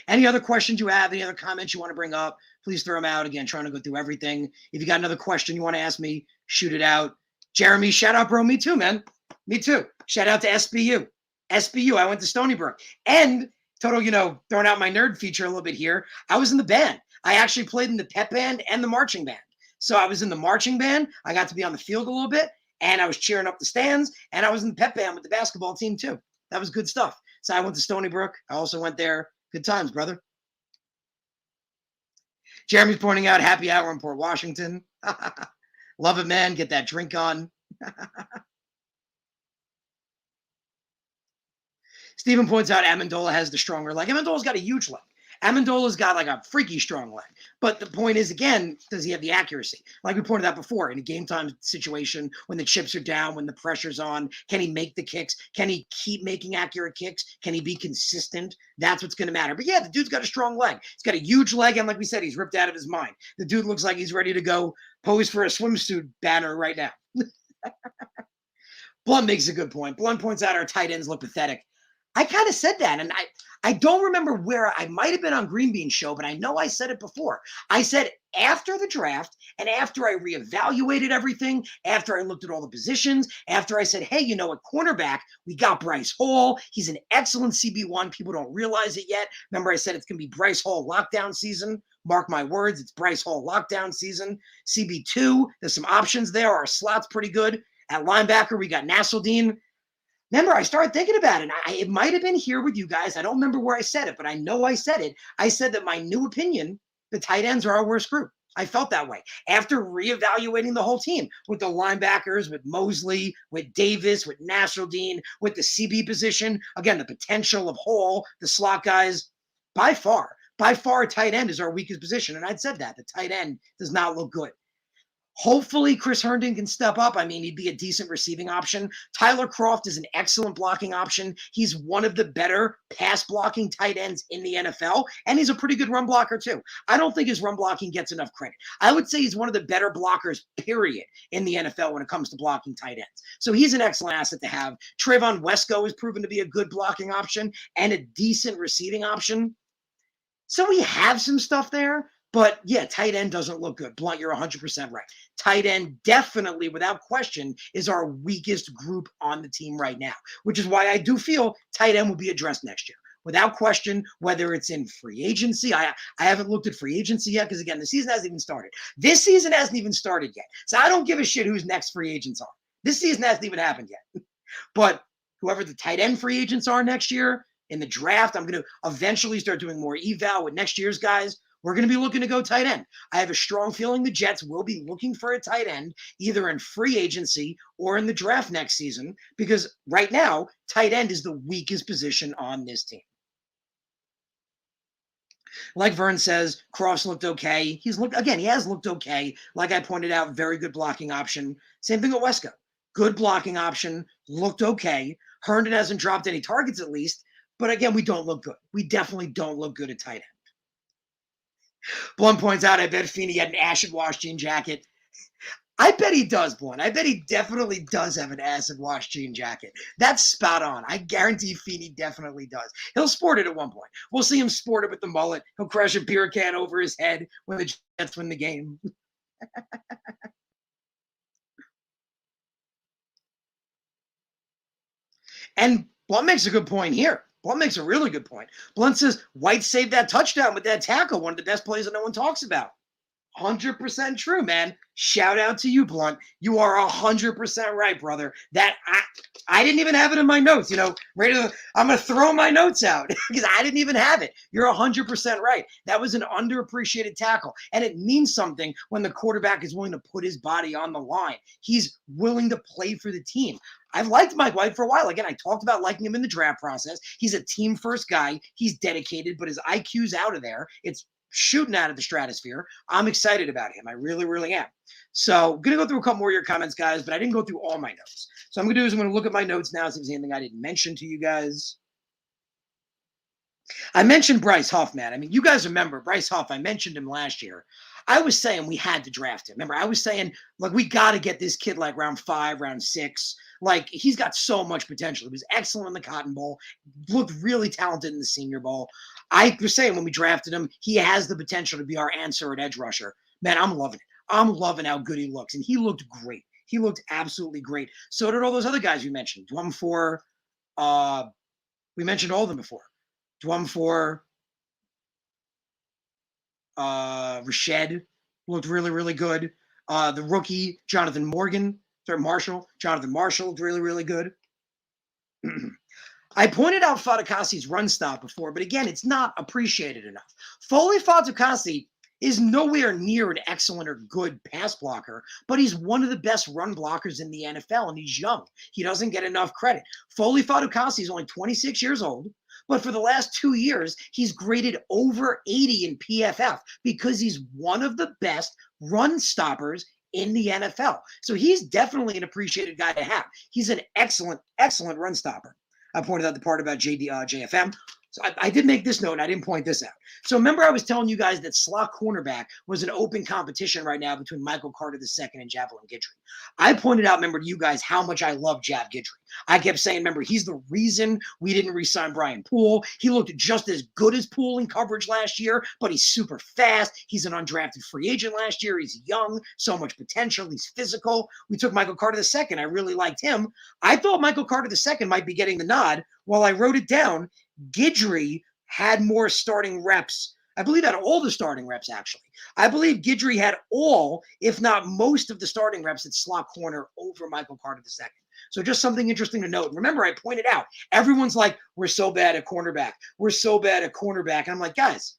any other questions you have, any other comments you want to bring up, please throw them out. Again, trying to go through everything. If you got another question you want to ask me, shoot it out. Jeremy, shout out, bro. Me too, man. Me too. Shout out to SBU. SBU, I went to Stony Brook. And total, throwing out my nerd feature a little bit here, I was in the band. I actually played in the pep band and the marching band. So I was in the marching band. I got to be on the field a little bit, and I was cheering up the stands, and I was in the pep band with the basketball team too. That was good stuff. So I went to Stony Brook. I also went there. Good times, brother. Jeremy's pointing out happy hour in Port Washington. Love it, man. Get that drink on. Stephen points out Amendola has the stronger leg. Amendola's got a huge leg. Amendola's got a freaky strong leg. But the point is, again, does he have the accuracy? Like we pointed out before, in a game time situation, when the chips are down, when the pressure's on, can he make the kicks? Can he keep making accurate kicks? Can he be consistent? That's what's going to matter. But yeah, the dude's got a strong leg. He's got a huge leg, and like we said, he's ripped out of his mind. The dude looks like he's ready to go pose for a swimsuit banner right now. Blunt makes a good point. Blunt points out our tight ends look pathetic. I kind of said that, and I don't remember where. I might have been on Green Bean Show, but I know I said it before. I said after the draft and after I reevaluated everything, after I looked at all the positions, after I said, hey, at cornerback, we got Bryce Hall. He's an excellent CB1. People don't realize it yet. Remember, I said it's going to be Bryce Hall lockdown season. Mark my words, it's Bryce Hall lockdown season. CB2, there's some options there. Our slot's pretty good. At linebacker, we got Nasseldine. Remember, I started thinking about it. It might have been here with you guys. I don't remember where I said it, but I know I said it. I said that my new opinion, the tight ends are our worst group. I felt that way after reevaluating the whole team with the linebackers, with Mosley, with Davis, with Nasseldine, with the CB position. Again, the potential of Hall, the slot guys. By far, tight end is our weakest position. And I'd said that. The tight end does not look good. Hopefully, Chris Herndon can step up. I mean, he'd be a decent receiving option. Tyler Croft is an excellent blocking option. He's one of the better pass blocking tight ends in the NFL, and he's a pretty good run blocker, too. I don't think his run blocking gets enough credit. I would say he's one of the better blockers, period, in the NFL when it comes to blocking tight ends. So he's an excellent asset to have. Trayvon Wesco has proven to be a good blocking option and a decent receiving option. So we have some stuff there. But yeah, tight end doesn't look good. Blunt, you're 100% right. Tight end definitely, without question, is our weakest group on the team right now, which is why I do feel tight end will be addressed next year. Without question, whether it's in free agency. I haven't looked at free agency yet because, again, the season hasn't even started. This season hasn't even started yet. So I don't give a shit who's next free agents are. This season hasn't even happened yet. But whoever the tight end free agents are next year, in the draft, I'm going to eventually start doing more eval with next year's guys. We're going to be looking to go tight end. I have a strong feeling the Jets will be looking for a tight end either in free agency or in the draft next season because right now, tight end is the weakest position on this team. Like Vern says, Cross looked okay. He has looked okay. Like I pointed out, very good blocking option. Same thing with Wesco. Good blocking option, looked okay. Herndon hasn't dropped any targets at least, but again, we don't look good. We definitely don't look good at tight end. Blunt points out, I bet Feeney had an acid wash jean jacket. I bet he does, Blunt. I bet he definitely does have an acid wash jean jacket. That's spot on. I guarantee Feeney definitely does. He'll sport it at one point. We'll see him sport it with the mullet. He'll crush a beer can over his head when the Jets win the game. And Blunt makes a good point here. Blunt makes a really good point. Blunt says White saved that touchdown with that tackle, one of the best plays that no one talks about. 100% true, man. Shout out to you, Blunt. You are 100% right, brother. That I didn't even have it in my notes. I'm going to throw my notes out because I didn't even have it. You're 100% right. That was an underappreciated tackle, and it means something when the quarterback is willing to put his body on the line. He's willing to play for the team. I've liked Mike White for a while. Again, I talked about liking him in the draft process. He's a team-first guy. He's dedicated, but his IQ's out of there. It's shooting out of the stratosphere. I'm excited about him. I really, really am. So I'm going to go through a couple more of your comments, guys, but I didn't go through all my notes. So I'm going to do is I'm going to look at my notes now, see if there's anything I didn't mention to you guys. I mentioned Bryce Huff, man. I mean, you guys remember Bryce Huff. I mentioned him last year. I was saying we had to draft him. Remember, I was saying, like, we got to get this kid like round 5, round 6. Like, he's got so much potential. He was excellent in the Cotton Bowl, looked really talented in the Senior Bowl. I was saying when we drafted him, he has the potential to be our answer at edge rusher. Man, I'm loving it. I'm loving how good he looks, and he looked great. He looked absolutely great. So did all those other guys we mentioned. Dwumfor, we mentioned all of them before. Dwumfor, Rashed looked really, really good. The rookie, Jonathan Marshall looked really, really good. I pointed out Fatukasi's run stop before, but again, it's not appreciated enough. Foley Fatukasi is nowhere near an excellent or good pass blocker, but he's one of the best run blockers in the NFL, and he's young. He doesn't get enough credit. Foley Fatukasi is only 26 years old, but for the last 2 years, he's graded over 80 in PFF because he's one of the best run stoppers in the NFL. So he's definitely an appreciated guy to have. He's an excellent, excellent run stopper. I pointed out the part about JFM. So I did make this note, and I didn't point this out. So remember I was telling you guys that slot cornerback was an open competition right now between Michael Carter II and Javelin Guidry. I pointed out, remember, to you guys how much I love Jav Guidry. I kept saying, remember, he's the reason we didn't re-sign Brian Poole. He looked just as good as Poole in coverage last year, but he's super fast. He's an undrafted free agent last year. He's young, so much potential. He's physical. We took Michael Carter II. I really liked him. I thought Michael Carter II might be getting the nod. While I wrote it down, Guidry had more starting reps. I believe had all the starting reps, actually. I believe Guidry had all, if not most of the starting reps at slot corner over Michael Carter II. So just something interesting to note. And remember, I pointed out, everyone's like, we're so bad at cornerback. We're so bad at cornerback. And I'm like, guys,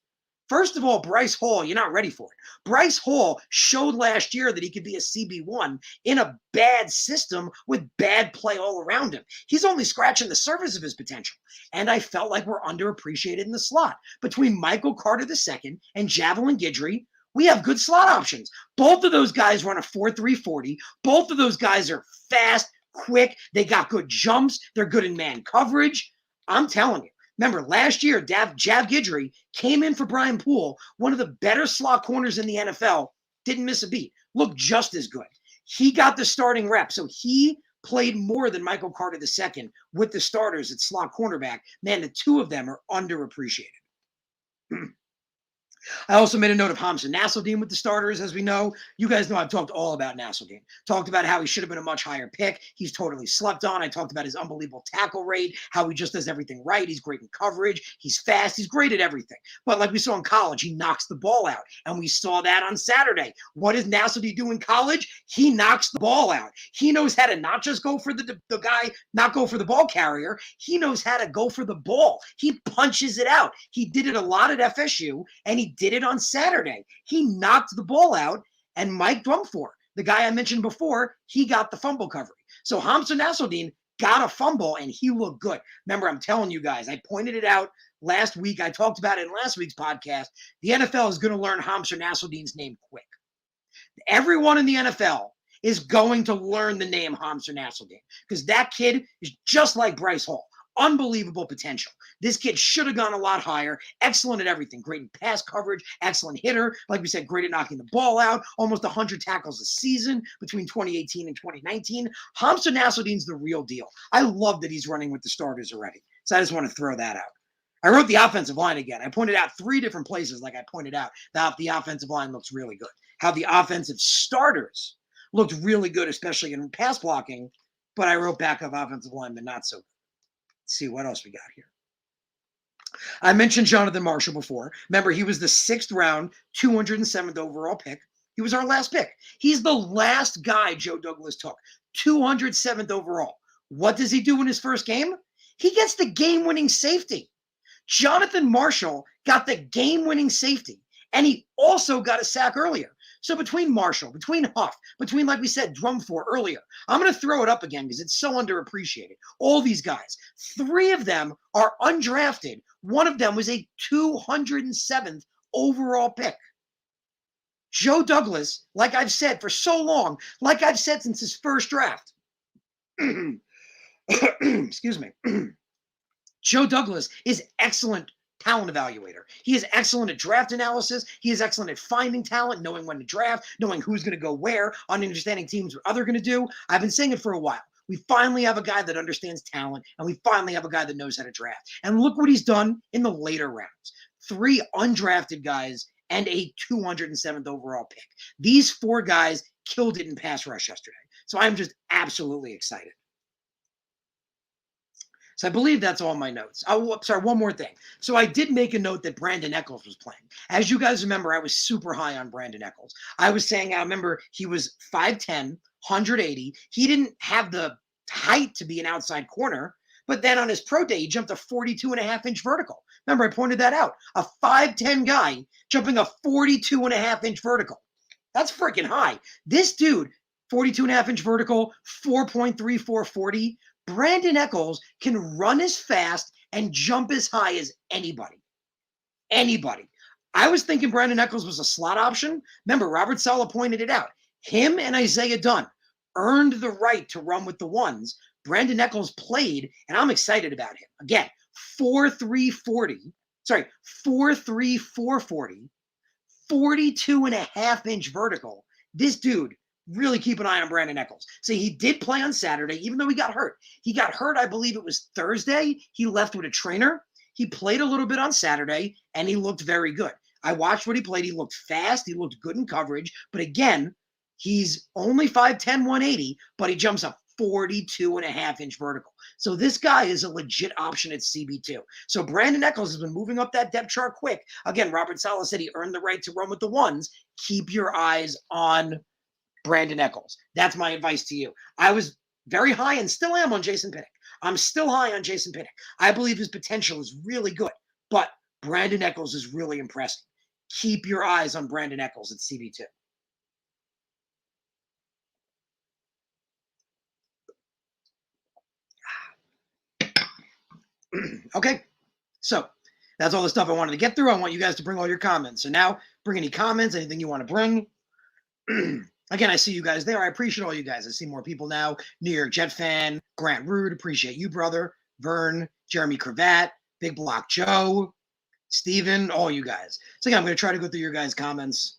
first of all, Bryce Hall, you're not ready for it. Bryce Hall showed last year that he could be a CB1 in a bad system with bad play all around him. He's only scratching the surface of his potential. And I felt like we're underappreciated in the slot. Between Michael Carter II and Javelin Guidry, We have good slot options. Both of those guys run a 4.340. Both of those guys are fast, quick. They got good jumps. They're good in man coverage. I'm telling you. Remember, last year, Jav Guidry came in for Brian Poole, one of the better slot corners in the NFL, didn't miss a beat, looked just as good. He got the starting rep, so he played more than Michael Carter II with the starters at slot cornerback. Man, the two of them are underappreciated. I also made a note of Hamza Nasruddin with the starters, as we know. You guys know I've talked all about Nasruddin. Talked about how he should have been a much higher pick. He's totally slept on. I talked about his unbelievable tackle rate, how he just does everything right. He's great in coverage. He's fast. He's great at everything. But like we saw in college, he knocks the ball out. And we saw that on Saturday. What does Nasruddin do in college? He knocks the ball out. He knows how to not just go for the guy, not go for the ball carrier. He knows how to go for the ball. He punches it out. He did it a lot at FSU, and he did it on Saturday. He knocked the ball out, and Mike Drumfor, the guy I mentioned before, he got the fumble recovery. So Hamza Nasruddin got a fumble, and he looked good. Remember, I'm telling you guys, I pointed it out last week. I talked about it in last week's podcast. The NFL is going to learn Hamza Nasruddin's name quick. Everyone in the NFL is going to learn the name Hamza Nasruddin because that kid is just like Bryce Hall. Unbelievable potential. This kid should have gone a lot higher. Excellent at everything. Great in pass coverage. Excellent hitter. Like we said, great at knocking the ball out. Almost 100 tackles a season between 2018 and 2019. Hamza Nasruddin's the real deal. I love that he's running with the starters already. So I just want to throw that out. I wrote the offensive line again. I pointed out 3 different places, like I pointed out, that the offensive line looks really good. How the offensive starters looked really good, especially in pass blocking. But I wrote backup offensive linemen not so good. Let's see what else we got here. I mentioned Jonathan Marshall before. Remember, he was the 6th round, 207th overall pick. He was our last pick. He's the last guy Joe Douglas took, 207th overall. What does he do in his first game? He gets the game-winning safety. Jonathan Marshall got the game-winning safety, and he also got a sack earlier. So between Marshall, between Huff, between, like we said, Drumfor earlier, I'm going to throw it up again because it's so underappreciated. All these guys, 3 of them are undrafted. One of them was a 207th overall pick. Joe Douglas, like I've said for so long, like I've said since his first draft, excuse me, Joe Douglas is excellent talent evaluator. He is excellent at draft analysis. He is excellent at finding talent, knowing when to draft, knowing who's going to go where, understanding teams what other going to do. I've been saying it for a while. We finally have a guy that understands talent, and we finally have a guy that knows how to draft. And look what he's done in the later rounds. 3 undrafted guys and a 207th overall pick. These 4 guys killed it in pass rush yesterday. So I'm just absolutely excited. So I believe that's all my notes. Oh, sorry, one more thing. So I did make a note that Brandon Echols was playing. As you guys remember, I was super high on Brandon Echols. I was saying, I remember he was 5'10", 180. He didn't have the height to be an outside corner, but then on his pro day, he jumped a 42.5-inch vertical. Remember, I pointed that out. A 5'10 guy jumping a 42.5-inch vertical. That's freaking high. This dude, 42.5-inch vertical, 4.34 40. Brandon Echols can run as fast and jump as high as anybody. Anybody. I was thinking Brandon Echols was a slot option. Remember, Robert Saleh pointed it out. Him and Isaiah Dunn earned the right to run with the ones. Brandon Echols played, and I'm excited about him. Again, 4.340. Sorry, 4.3 440. 42.5-inch vertical. This dude, really keep an eye on Brandon Echols. So he did play on Saturday, even though he got hurt. He got hurt, I believe it was Thursday. He left with a trainer. He played a little bit on Saturday, and he looked very good. I watched what he played. He looked fast. He looked good in coverage. But again, he's only 5'10", 180, but he jumps a 42.5-inch vertical. So this guy is a legit option at CB2. So Brandon Echols has been moving up that depth chart quick. Again, Robert Saleh said he earned the right to run with the ones. Keep your eyes on Brandon Echols. That's my advice to you. I was very high and still am on Jason Pinnock. I'm still high on Jason Pinnock. I believe his potential is really good, but Brandon Echols is really impressive. Keep your eyes on Brandon Echols at CB2. Okay, so That's all the stuff I wanted to get through. I want you guys to bring all your comments. So now, bring any comments, anything you want to bring. Again, I see you guys there. I appreciate all you guys. I see more people now. New York Jet fan, Grant Rude, appreciate you, brother. Vern, Jeremy Cravat, Big Block Joe, Steven, all you guys. So again, I'm going to try to go through your guys' comments.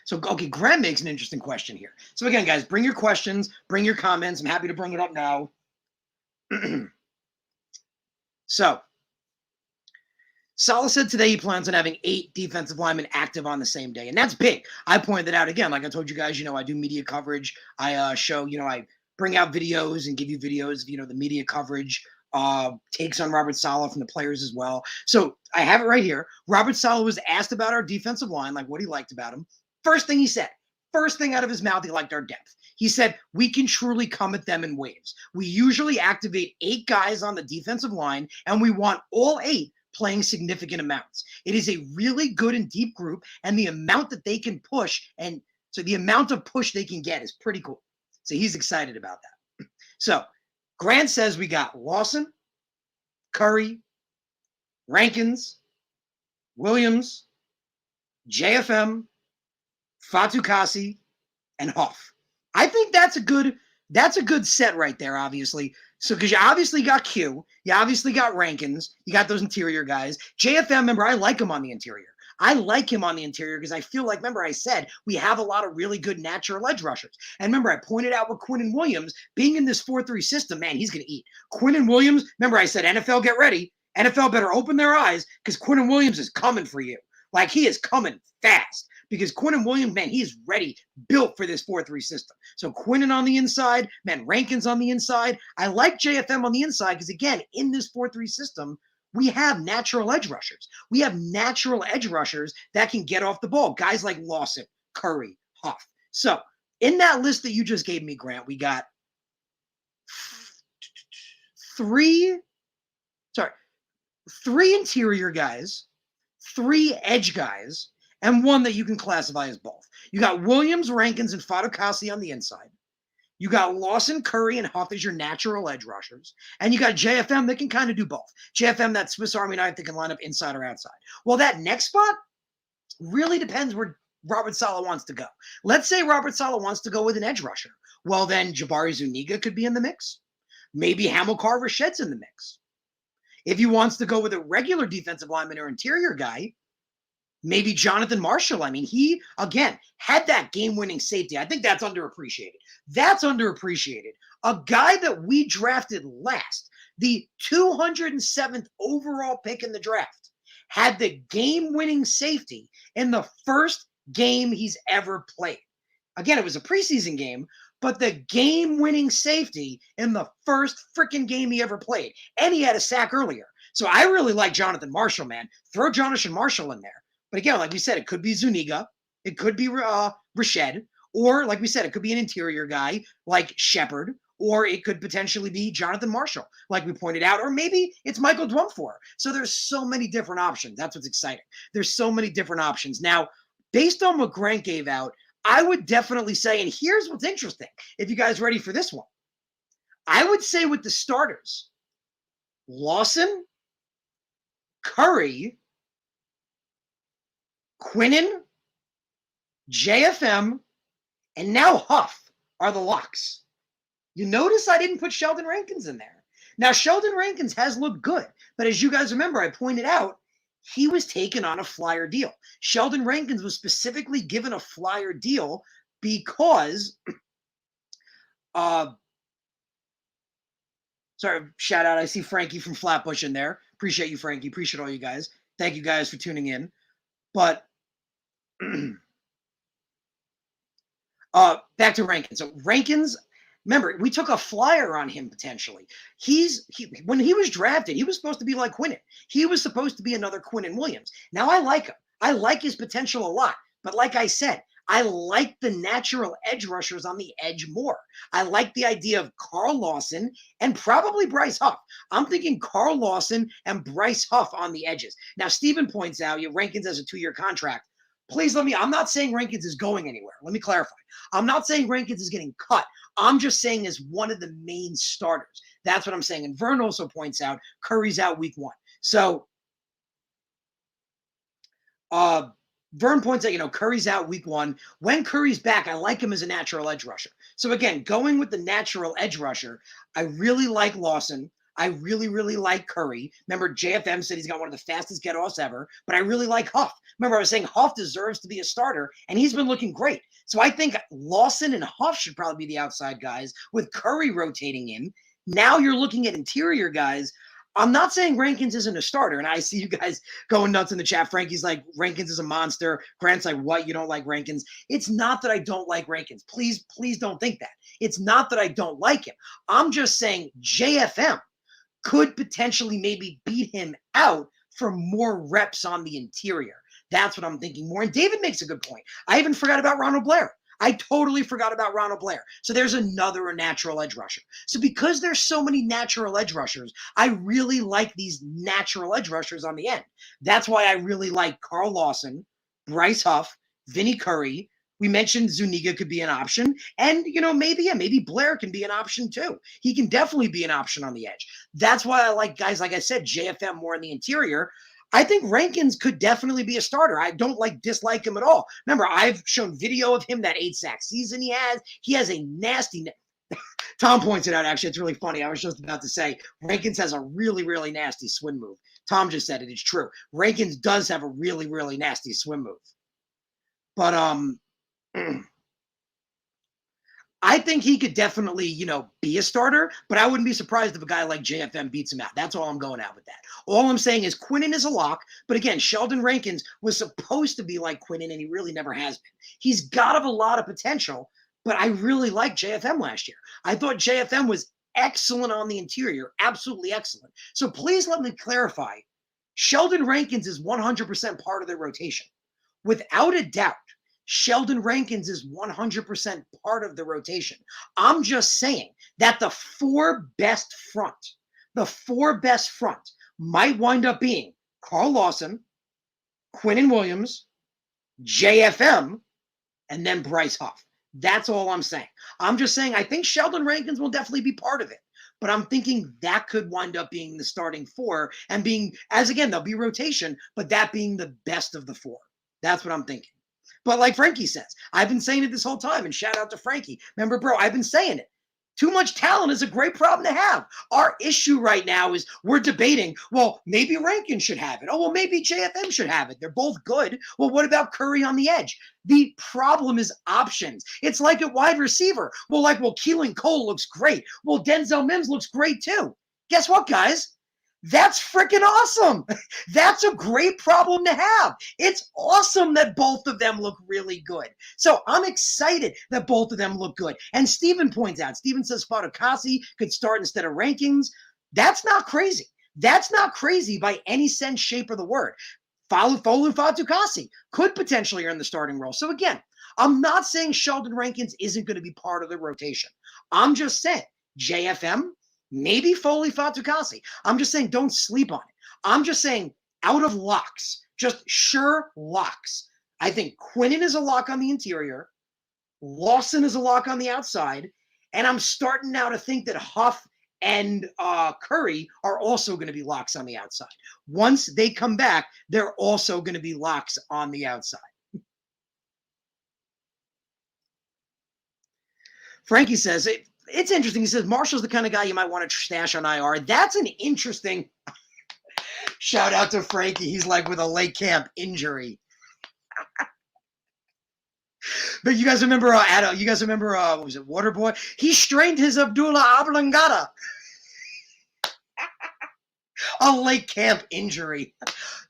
So, okay, Grant makes an interesting question here. So again, guys, bring your questions, bring your comments. I'm happy to bring it up now. So, Saleh said today he plans on having 8 defensive linemen active on the same day, and that's big. I pointed out again, like I told you guys, I do media coverage. I show, I bring out videos and give you videos of, the media coverage, takes on Robert Saleh from the players as well. So I have it right here. Robert Saleh was asked about our defensive line, like what he liked about him. First thing he said, first thing out of his mouth, he liked our depth. He said, we can truly come at them in waves. We usually activate 8 guys on the defensive line, and we want all 8 playing significant amounts. It is a really good and deep group, and the amount that they can push, and so the amount of push they can get is pretty cool. So he's excited about that. So Grant says we got Lawson, Curry, Rankins, Williams, JFM, Fatukasi, and Huff. I think that's a good set right there, obviously. So, because you obviously got Q, you obviously got Rankins, you got those interior guys. JFM, remember, I like him on the interior. I like him on the interior because I feel like, remember, I said we have a lot of really good natural edge rushers. And remember, I pointed out with Quinnen Williams being in this 4-3 system, man, he's going to eat. Quinnen Williams, remember, I said, NFL, get ready. NFL better open their eyes because Quinnen Williams is coming for you. Like, he is coming fast. Because Quinnen Williams, man, he's ready, built for this 4-3 system. So Quinnen on the inside, man, Rankins on the inside. I like JFM on the inside because, again, in this 4-3 system, we have natural edge rushers. We have natural edge rushers that can get off the ball. Guys like Lawson, Curry, Huff. So in that list that you just gave me, Grant, we got 3 interior guys, 3 edge guys, and 1 that you can classify as both. You got Williams, Rankins, and Fatukasi on the inside. You got Lawson, Curry, and Huff as your natural edge rushers. And you got JFM that can kind of do both. JFM, that Swiss Army knife that can line up inside or outside. Well, that next spot really depends where Robert Saleh wants to go. Let's say Robert Saleh wants to go with an edge rusher. Well, then Jabari Zuniga could be in the mix. Maybe Hamilcar Rashed's in the mix. If he wants to go with a regular defensive lineman or interior guy, maybe Jonathan Marshall. I mean, he, again, had that game-winning safety. I think that's underappreciated. That's underappreciated. A guy that we drafted last, the 207th overall pick in the draft, had the game-winning safety in the first game he's ever played. Again, it was a preseason game, but the game-winning safety in the first freaking game he ever played. And he had a sack earlier. So I really like Jonathan Marshall, man. Throw Jonathan Marshall in there. But again, like we said, it could be Zuniga, it could be Rashed, or like we said, it could be an interior guy like Shepard, or it could potentially be Jonathan Marshall, like we pointed out, or maybe it's Michael Dwumfor. So there's so many different options. That's what's exciting. There's so many different options. Now, based on what Grant gave out, I would definitely say, and here's what's interesting, if you guys are ready for this one, I would say with the starters, Lawson, Curry, Quinnen, JFM, and now Huff are the locks. You notice I didn't put Sheldon Rankins in there. Now, Sheldon Rankins has looked good, but as you guys remember, I pointed out, he was taken on a flyer deal. Sheldon Rankins was specifically given a flyer deal because, sorry, shout out, I see Frankie from Flatbush in there. Appreciate you, Frankie. Appreciate all you guys. Thank you guys for tuning in. But back to Rankins. So Rankins, remember, we took a flyer on him potentially. When he was drafted, he was supposed to be like Quinnen. He was supposed to be another Quinnen Williams. Now, I like him. I like his potential a lot. But like I said, I like the natural edge rushers on the edge more. I like the idea of Carl Lawson and probably Bryce Huff. I'm thinking Carl Lawson and Bryce Huff on the edges. Now, Steven points out, Rankins has a 2-year contract. Please I'm not saying Rankins is going anywhere. Let me clarify. I'm not saying Rankins is getting cut. I'm just saying as one of the main starters. That's what I'm saying. And Vern also points out Curry's out week 1. So Vern points out, Curry's out week 1. When Curry's back, I like him as a natural edge rusher. So again, going with the natural edge rusher, I really like Lawson. I really, really like Curry. Remember, JFM said he's got one of the fastest get-offs ever, but I really like Huff. Remember, I was saying Huff deserves to be a starter, and he's been looking great. So I think Lawson and Huff should probably be the outside guys with Curry rotating in. Now you're looking at interior guys. I'm not saying Rankins isn't a starter, and I see you guys going nuts in the chat. Frankie's like, Rankins is a monster. Grant's like, what? You don't like Rankins? It's not that I don't like Rankins. Please don't think that. It's not that I don't like him. I'm just saying JFM could potentially maybe beat him out for more reps on the interior. That's what I'm thinking more. And David makes a good point. I even forgot about Ronald Blair. I totally forgot about Ronald Blair. So there's another natural edge rusher. So because there's so many natural edge rushers, I really like these natural edge rushers on the end. That's why I really like Carl Lawson, Bryce Huff, Vinny Curry. We mentioned Zuniga could be an option. And, maybe Blair can be an option too. He can definitely be an option on the edge. That's why I like guys, like I said, JFM more in the interior. I think Rankins could definitely be a starter. I don't dislike him at all. Remember, I've shown video of him, that 8-sack season he has. He has a nasty Tom points it out, actually. It's really funny. I was just about to say, Rankins has a really, really nasty swim move. Tom just said it. It's true. Rankins does have a really, really nasty swim move. But I think he could definitely, be a starter, but I wouldn't be surprised if a guy like JFM beats him out. That's all I'm going out with that. All I'm saying is Quinnen is a lock, but again, Sheldon Rankins was supposed to be like Quinnen, and he really never has been. He's got a lot of potential, but I really liked JFM last year. I thought JFM was excellent on the interior, absolutely excellent. So please let me clarify. Sheldon Rankins is 100% part of their rotation. Without a doubt, Sheldon Rankins is 100% part of the rotation. I'm just saying that the four best front might wind up being Carl Lawson, Quinnen Williams, JFM, and then Bryce Huff. That's all I'm saying. I'm just saying I think Sheldon Rankins will definitely be part of it. But I'm thinking that could wind up being the starting 4 and being, as again, there'll be rotation, but that being the best of the 4. That's what I'm thinking. But like Frankie says, I've been saying it this whole time, and shout out to Frankie. Remember, bro, I've been saying it. Too much talent is a great problem to have. Our issue right now is we're debating, well, maybe Rankin should have it. Oh, well, maybe JFM should have it. They're both good. Well, what about Curry on the edge? The problem is options. It's like at wide receiver. Well, Keelan Cole looks great. Well, Denzel Mims looks great too. Guess what, guys? That's freaking awesome. That's a great problem to have. It's awesome that both of them look really good. So I'm excited that both of them look good. And Steven points out, Steven says Fatukasi could start instead of Rankins. That's not crazy. That's not crazy by any sense, shape, of the word. Folu Fatukasi could potentially earn the starting role. So again, I'm not saying Sheldon Rankins isn't going to be part of the rotation. I'm just saying JFM, maybe Foley Fatukasi. I'm just saying don't sleep on it. I'm just saying out of locks, just sure locks. I think Quinnen is a lock on the interior. Lawson is a lock on the outside. And I'm starting now to think that Huff and Curry are also going to be locks on the outside. Once they come back, they're also going to be locks on the outside. Frankie says, it's interesting. He says, Marshall's the kind of guy you might want to stash on IR. That's an interesting shout out to Frankie. He's like with a late camp injury. But you guys remember, what was it, Waterboy? He strained his Abdullah Oblongata. A late camp injury.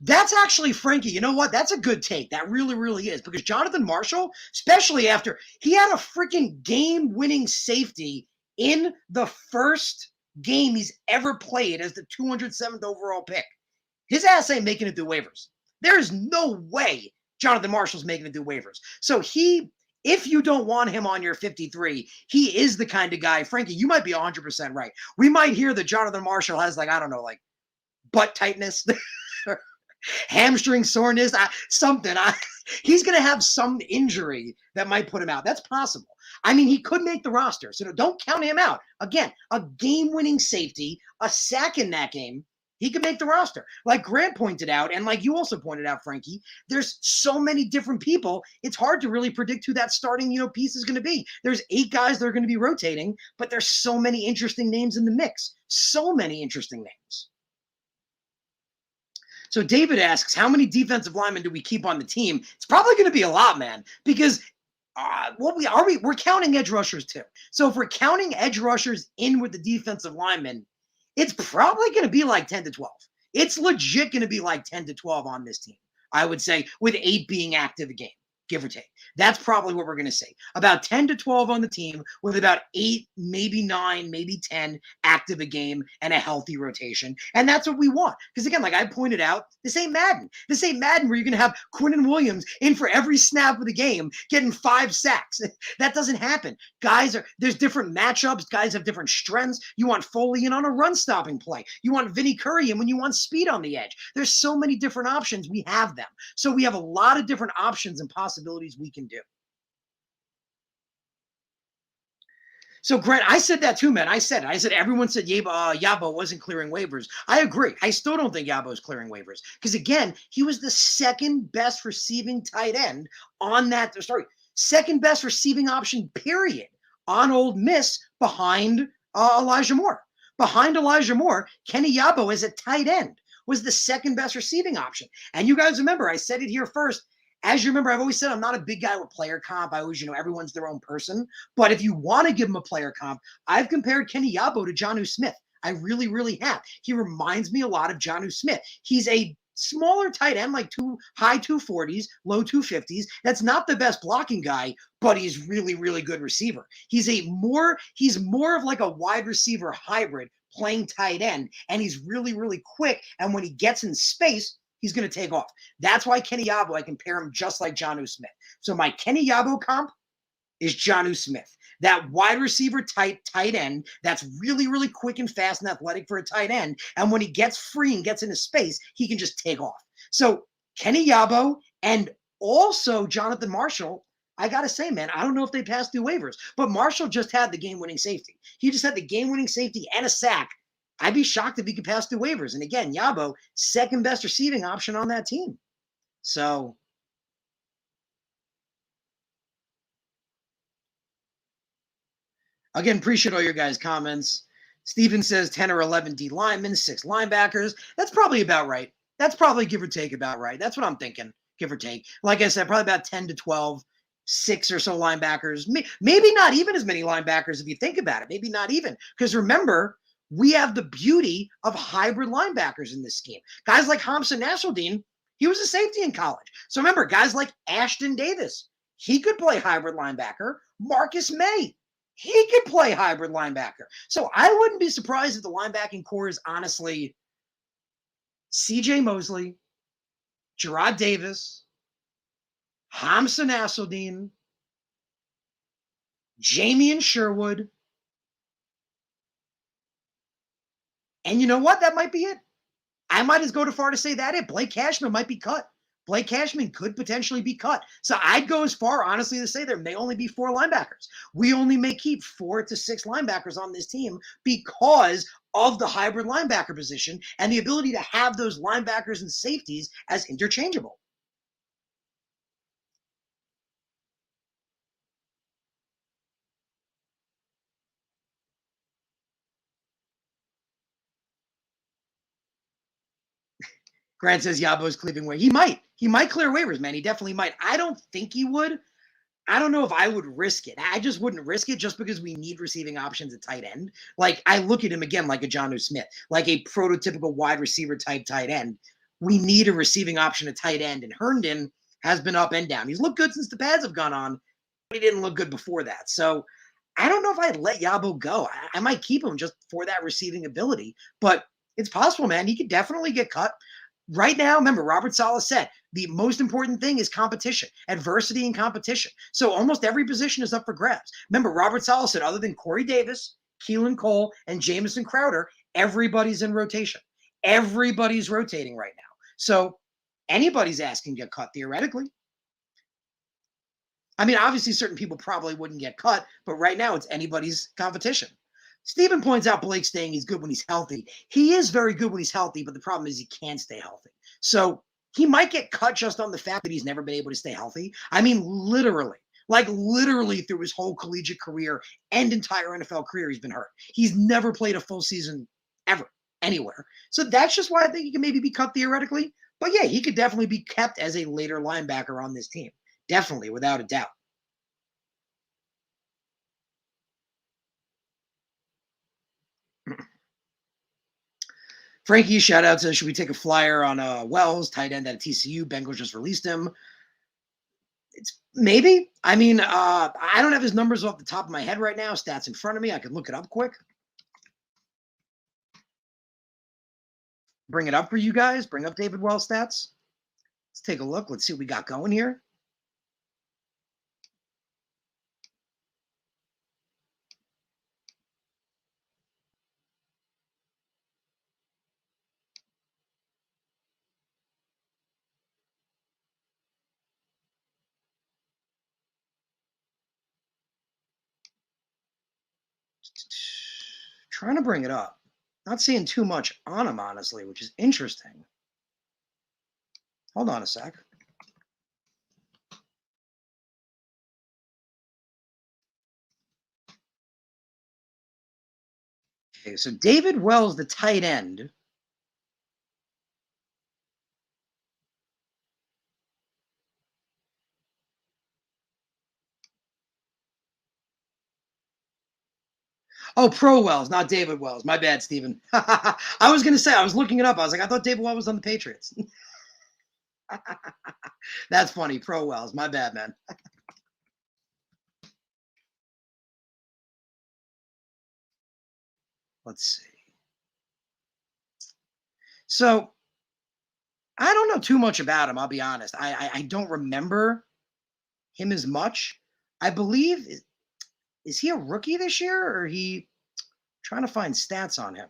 That's actually, Frankie, you know what? That's a good take. That really, really is. Because Jonathan Marshall, especially after he had a freaking game-winning safety in the first game he's ever played as the 207th overall pick. His ass ain't making it through waivers. There is no way Jonathan Marshall's making it through waivers. So if you don't want him on your 53, he is the kind of guy, Frankie, you might be 100% right. We might hear that Jonathan Marshall has butt tightness, hamstring soreness, something. He's going to have some injury that might put him out. That's possible. I mean, he could make the roster, so don't count him out. Again, a game-winning safety, a sack in that game, he could make the roster. Like Grant pointed out, and like you also pointed out, Frankie, there's so many different people. It's hard to really predict who that starting, piece is going to be. There's 8 guys that are going to be rotating, but there's so many interesting names in the mix. So many interesting names. So David asks, how many defensive linemen do we keep on the team? It's probably going to be a lot, man, because we're counting edge rushers too. So if we're counting edge rushers in with the defensive linemen, it's probably going to be like 10 to 12. It's legit going to be like 10 to 12 on this team, I would say, with 8 being active a game, give or take. That's probably what we're going to say. About 10 to 12 on the team with about 8, maybe 9, maybe 10 active a game and a healthy rotation. And that's what we want. Because again, like I pointed out, this ain't Madden. This ain't Madden where you're going to have Quinnen Williams in for every snap of the game getting 5 sacks. That doesn't happen. There's different matchups. Guys have different strengths. You want Foley in on a run stopping play. You want Vinny Curry in when you want speed on the edge. There's so many different options. We have them. So we have a lot of different options and possibilities we can do. So, Grant, I said that too, man. I said everyone said Yabo wasn't clearing waivers. I agree. I still don't think Yabo is clearing waivers because, again, he was the second best receiving tight end on that. Sorry, second best receiving option, period, on Ole Miss behind Elijah Moore. Behind Elijah Moore, Kenny Yabo as a tight end was the second best receiving option. And you guys remember, I said it here first. As you remember, I've always said I'm not a big guy with player comp. I always, everyone's their own person. But if you want to give him a player comp, I've compared Kenny Yabo to Jonnu Smith. I really, really have. He reminds me a lot of Jonnu Smith. He's a smaller tight end, like high 240s, low 250s. That's not the best blocking guy, but he's really, really good receiver. He's more of like a wide receiver hybrid playing tight end, and he's really, really quick. And when he gets in space, he's going to take off. That's why Kenny Yabo, I compare him just like Jonnu Smith. So my Kenny Yabo comp is Jonnu Smith. That wide receiver tight end that's really, really quick and fast and athletic for a tight end. And when he gets free and gets into space, he can just take off. So Kenny Yabo and also Jonathan Marshall, I got to say, man, I don't know if they passed through waivers, but Marshall just had the game-winning safety. He just had the game-winning safety and a sack. I'd be shocked if he could pass through waivers. And again, Yabo, second best receiving option on that team. So, again, appreciate all your guys' comments. Steven says 10 or 11 D linemen, 6 linebackers. That's probably about right. That's probably give or take about right. That's what I'm thinking, give or take. Like I said, probably about 10 to 12, 6 or so linebackers. Maybe not even as many linebackers if you think about it. Maybe not even. Because remember, we have the beauty of hybrid linebackers in this scheme. Guys like Hamza Nasruddin, he was a safety in college. So remember, guys like Ashton Davis, he could play hybrid linebacker. Marcus May, he could play hybrid linebacker. So I wouldn't be surprised if the linebacking core is honestly C.J. Mosley, Gerard Davis, Hamza Nasruddin, Jamie Sherwood. And you know what? That might be it. I might as go too far to say that it. Blake Cashman might be cut. Blake Cashman could potentially be cut. So I'd go as far, honestly, to say there may only be 4 linebackers. We only may keep 4 to 6 linebackers on this team because of the hybrid linebacker position and the ability to have those linebackers and safeties as interchangeable. Grant says Yabo's clearing waivers. He might. He might clear waivers, man. He definitely might. I don't think he would. I don't know if I would risk it. I just wouldn't risk it just because we need receiving options at tight end. Like, I look at him again like a Jonnu Smith, like a prototypical wide receiver type tight end. We need a receiving option at tight end, and Herndon has been up and down. He's looked good since the pads have gone on, but he didn't look good before that. So I don't know if I'd let Yabo go. I might keep him just for that receiving ability, but it's possible, man. He could definitely get cut. Right now, remember, Robert Saleh said the most important thing is competition, adversity and competition. So almost every position is up for grabs. Remember, Robert Saleh said other than Corey Davis, Keelan Cole, and Jamison Crowder, everybody's in rotation. Everybody's rotating right now. So anybody's asking to get cut theoretically. I mean, obviously, certain people probably wouldn't get cut, but right now it's anybody's competition. Stephen points out Blake staying he's good when he's healthy. He is very good when he's healthy, but the problem is he can't stay healthy. So he might get cut just on the fact that he's never been able to stay healthy. I mean, literally, like literally through his whole collegiate career and entire NFL career, he's been hurt. He's never played a full season ever, anywhere. So that's just why I think he can maybe be cut theoretically. But yeah, he could definitely be kept as a later linebacker on this team. Definitely, without a doubt. Frankie, shout out to should we take a flyer on Wells, tight end at TCU? Bengals just released him. It's maybe. I mean, I don't have his numbers off the top of my head right now. Stats in front of me. I could look it up quick. Bring it up for you guys. Bring up David Wells stats. Let's take a look. Let's see what we got going here. Trying to bring it up. Not seeing too much on him, honestly, which is interesting. Hold on a sec. Okay, so David Wells, the tight end. Oh, Pro Wells, not David Wells. My bad, Steven. I was going to say, I was looking it up. I was like, I thought David Wells was on the Patriots. That's funny. Pro Wells. My bad, man. Let's see. So I don't know too much about him. I'll be honest. I don't remember him as much. I believe is he a rookie this year, or he trying to find stats on him?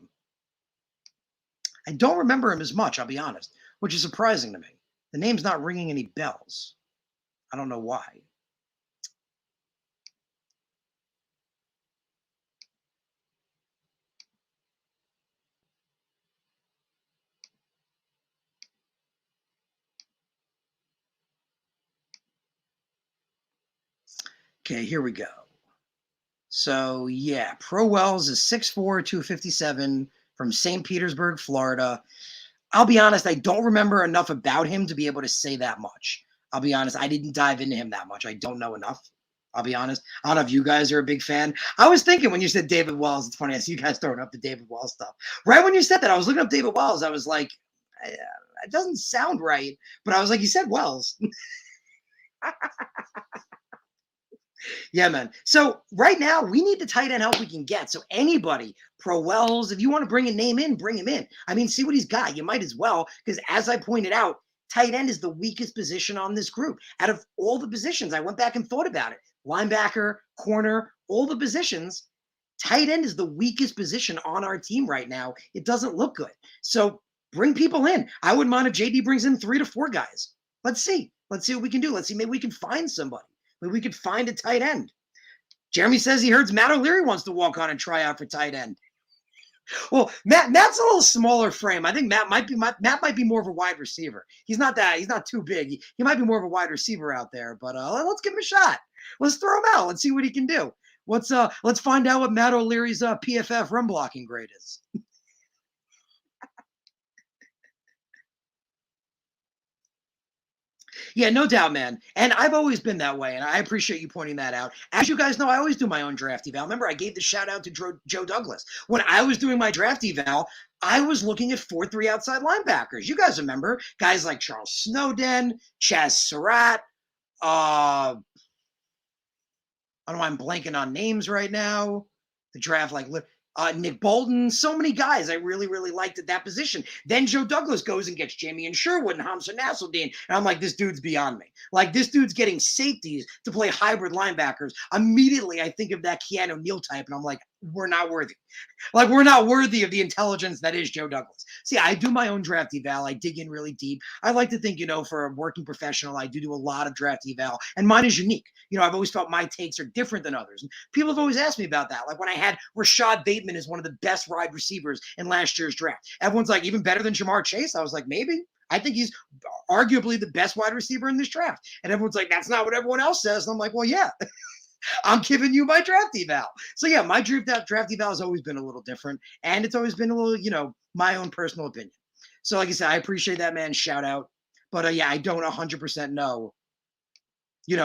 I don't remember him as much. I'll be honest, which is surprising to me. The name's not ringing any bells. I don't know why. Okay, here we go. So yeah, Pro Wells is 6'4", 257 from St. Petersburg, Florida. I'll be honest, I don't remember enough about him to be able to say that much. I'll be honest, I didn't dive into him that much. I don't know enough. I'll be honest. I don't know if you guys are a big fan. I was thinking when you said David Wells, it's funny. I see you guys throwing up the David Wells stuff. Right when you said that, I was looking up David Wells. I was like, it doesn't sound right. But I was like, you said Wells. Yeah, man. So right now we need the tight end help we can get. So anybody, Pro Wells, if you want to bring a name in, bring him in. I mean, see what he's got. You might as well, because as I pointed out, tight end is the weakest position on this group. Out of all the positions, I went back and thought about it. Linebacker, corner, all the positions. Tight end is the weakest position on our team right now. It doesn't look good. So bring people in. I wouldn't mind if JD brings in 3 to 4 guys. Let's see. Let's see what we can do. Let's see. Maybe we can find somebody. Maybe we could find a tight end. Jeremy says he heard Matt O'Leary wants to walk on and try out for tight end. Well, Matt's a little smaller frame. I think Matt might be more of a wide receiver. He's not too big. He might be more of a wide receiver out there, but let's give him a shot. Let's throw him out. Let's see what he can do. Let's find out what Matt O'Leary's PFF run blocking grade is. Yeah, no doubt, man. And I've always been that way, and I appreciate you pointing that out. As you guys know, I always do my own draft eval. Remember, I gave the shout out to Joe Douglas. When I was doing my draft eval, I was looking at 4-3 outside linebackers. You guys remember guys like Charles Snowden, Chaz Surratt. I don't know why I'm blanking on names right now. The draft, like Nick Bolton, so many guys I really, really liked at that position. Then Joe Douglas goes and gets Jamie and Sherwood and Hamza Nasruddin. And I'm like, this dude's beyond me. Like, this dude's getting safeties to play hybrid linebackers. Immediately, I think of that Keanu Neal type, and I'm like, we're not worthy. Like, we're not worthy of the intelligence that is Joe Douglas. See, I do my own draft eval. I dig in really deep. I like to think, for a working professional, I do a lot of draft eval, and mine is unique. I've always felt my takes are different than others. And people have always asked me about that. Like when I had Rashad Bateman as one of the best wide receivers in last year's draft. Everyone's like, even better than Jamar Chase? I was like, maybe. I think he's arguably the best wide receiver in this draft. And everyone's like, that's not what everyone else says. And I'm like, well, yeah. I'm giving you my draft eval. So yeah, my draft eval has always been a little different, and it's always been a little, my own personal opinion. So like I said, I appreciate that, man. Shout out. But yeah, I don't 100% know,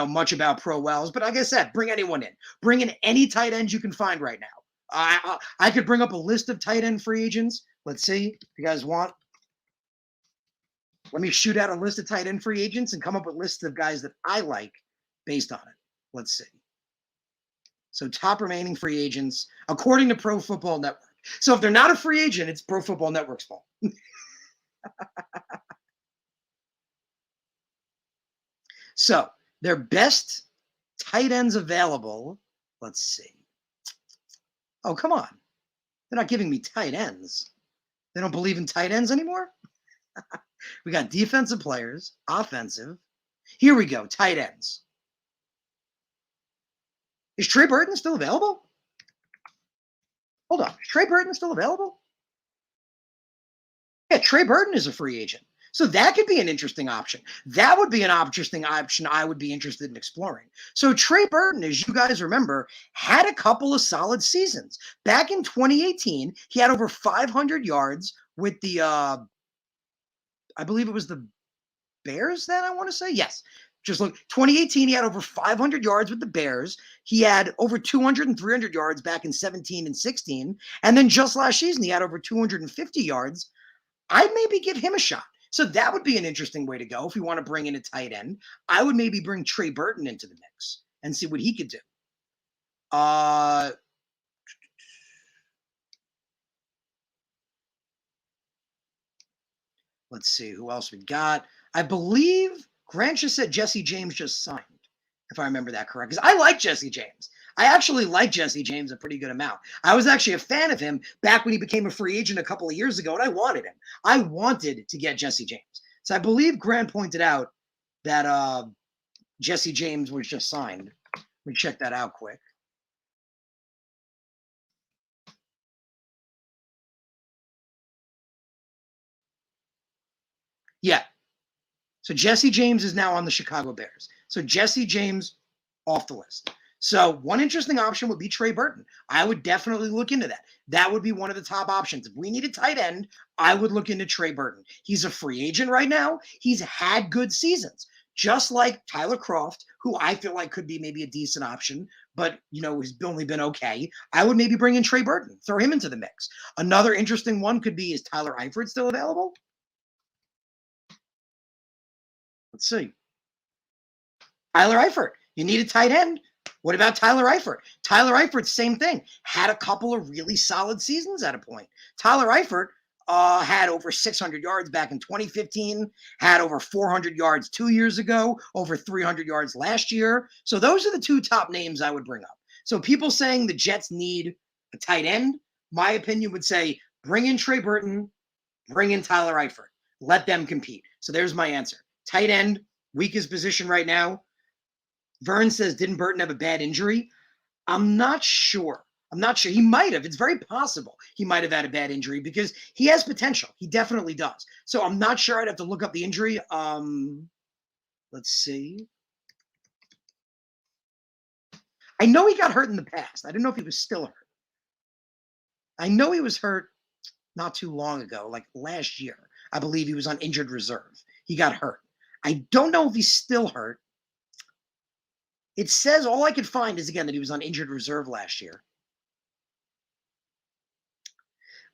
much about Pro Wells. But like I said, bring anyone in. Bring in any tight ends you can find right now. I could bring up a list of tight end free agents. Let's see if you guys want. Let me shoot out a list of tight end free agents and come up with lists of guys that I like based on it. Let's see. So top remaining free agents, according to Pro Football Network. So if they're not a free agent, it's Pro Football Network's fault. So their best tight ends available, let's see. Oh, come on. They're not giving me tight ends. They don't believe in tight ends anymore? We got defensive players, offensive. Here we go, tight ends. Is Trey Burton still available? Hold on. Is Trey Burton still available? Yeah, Trey Burton is a free agent. So that could be an interesting option. That would be an interesting option I would be interested in exploring. So Trey Burton, as you guys remember, had a couple of solid seasons. Back in 2018, he had over 500 yards with the, I believe it was the Bears then, I want to say. Yes. Just look, 2018, he had over 500 yards with the Bears. He had over 200 and 300 yards back in 17 and 16. And then just last season, he had over 250 yards. I'd maybe give him a shot. So that would be an interesting way to go if we want to bring in a tight end. I would maybe bring Trey Burton into the mix and see what he could do. Let's see who else we got. I believe Grant just said Jesse James just signed, if I remember that correct. Because I like Jesse James. I actually like Jesse James a pretty good amount. I was actually a fan of him back when he became a free agent a couple of years ago, and I wanted him. I wanted to get Jesse James. So I believe Grant pointed out that Jesse James was just signed. Let me check that out quick. Yeah. So Jesse James is now on the Chicago Bears. So Jesse James off the list. So one interesting option would be Trey Burton. I would definitely look into that. That would be one of the top options. If we need a tight end, I would look into Trey Burton. He's a free agent right now. He's had good seasons, just like Tyler Kroft, who I feel like could be maybe a decent option, but, has only been okay. I would maybe bring in Trey Burton, throw him into the mix. Another interesting one could be, is Tyler Eifert still available? Let's see. Tyler Eifert. You need a tight end. What about Tyler Eifert? Tyler Eifert, same thing. Had a couple of really solid seasons at a point. Tyler Eifert had over 600 yards back in 2015, had over 400 yards 2 years ago, over 300 yards last year. So those are the two top names I would bring up. So people saying the Jets need a tight end, my opinion would say bring in Trey Burton, bring in Tyler Eifert. Let them compete. So there's my answer. Tight end, weakest position right now. Vern says, didn't Burton have a bad injury? I'm not sure. He might have. It's very possible he might have had a bad injury because he has potential. He definitely does. So I'm not sure. I'd have to look up the injury. Let's see. I know he got hurt in the past. I don't know if he was still hurt. I know he was hurt not too long ago, like last year. I believe he was on injured reserve. He got hurt. I don't know if he's still hurt. It says, all I could find is, again, that he was on injured reserve last year.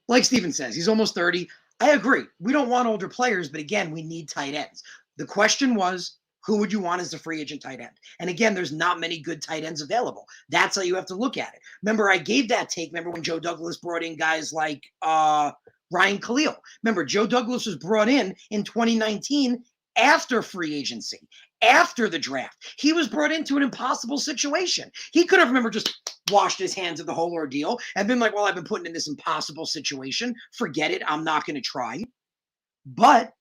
Like Steven says, he's almost 30. I agree. We don't want older players, but again, we need tight ends. The question was, who would you want as a free agent tight end? And again, there's not many good tight ends available. That's how you have to look at it. Remember, I gave that take. Remember when Joe Douglas brought in guys like Ryan Khalil? Remember, Joe Douglas was brought in 2019 after free agency, after the draft. He was brought into an impossible situation. He could have, remember, just washed his hands of the whole ordeal and been like, well, I've been put in this impossible situation. Forget it. I'm not going to try. But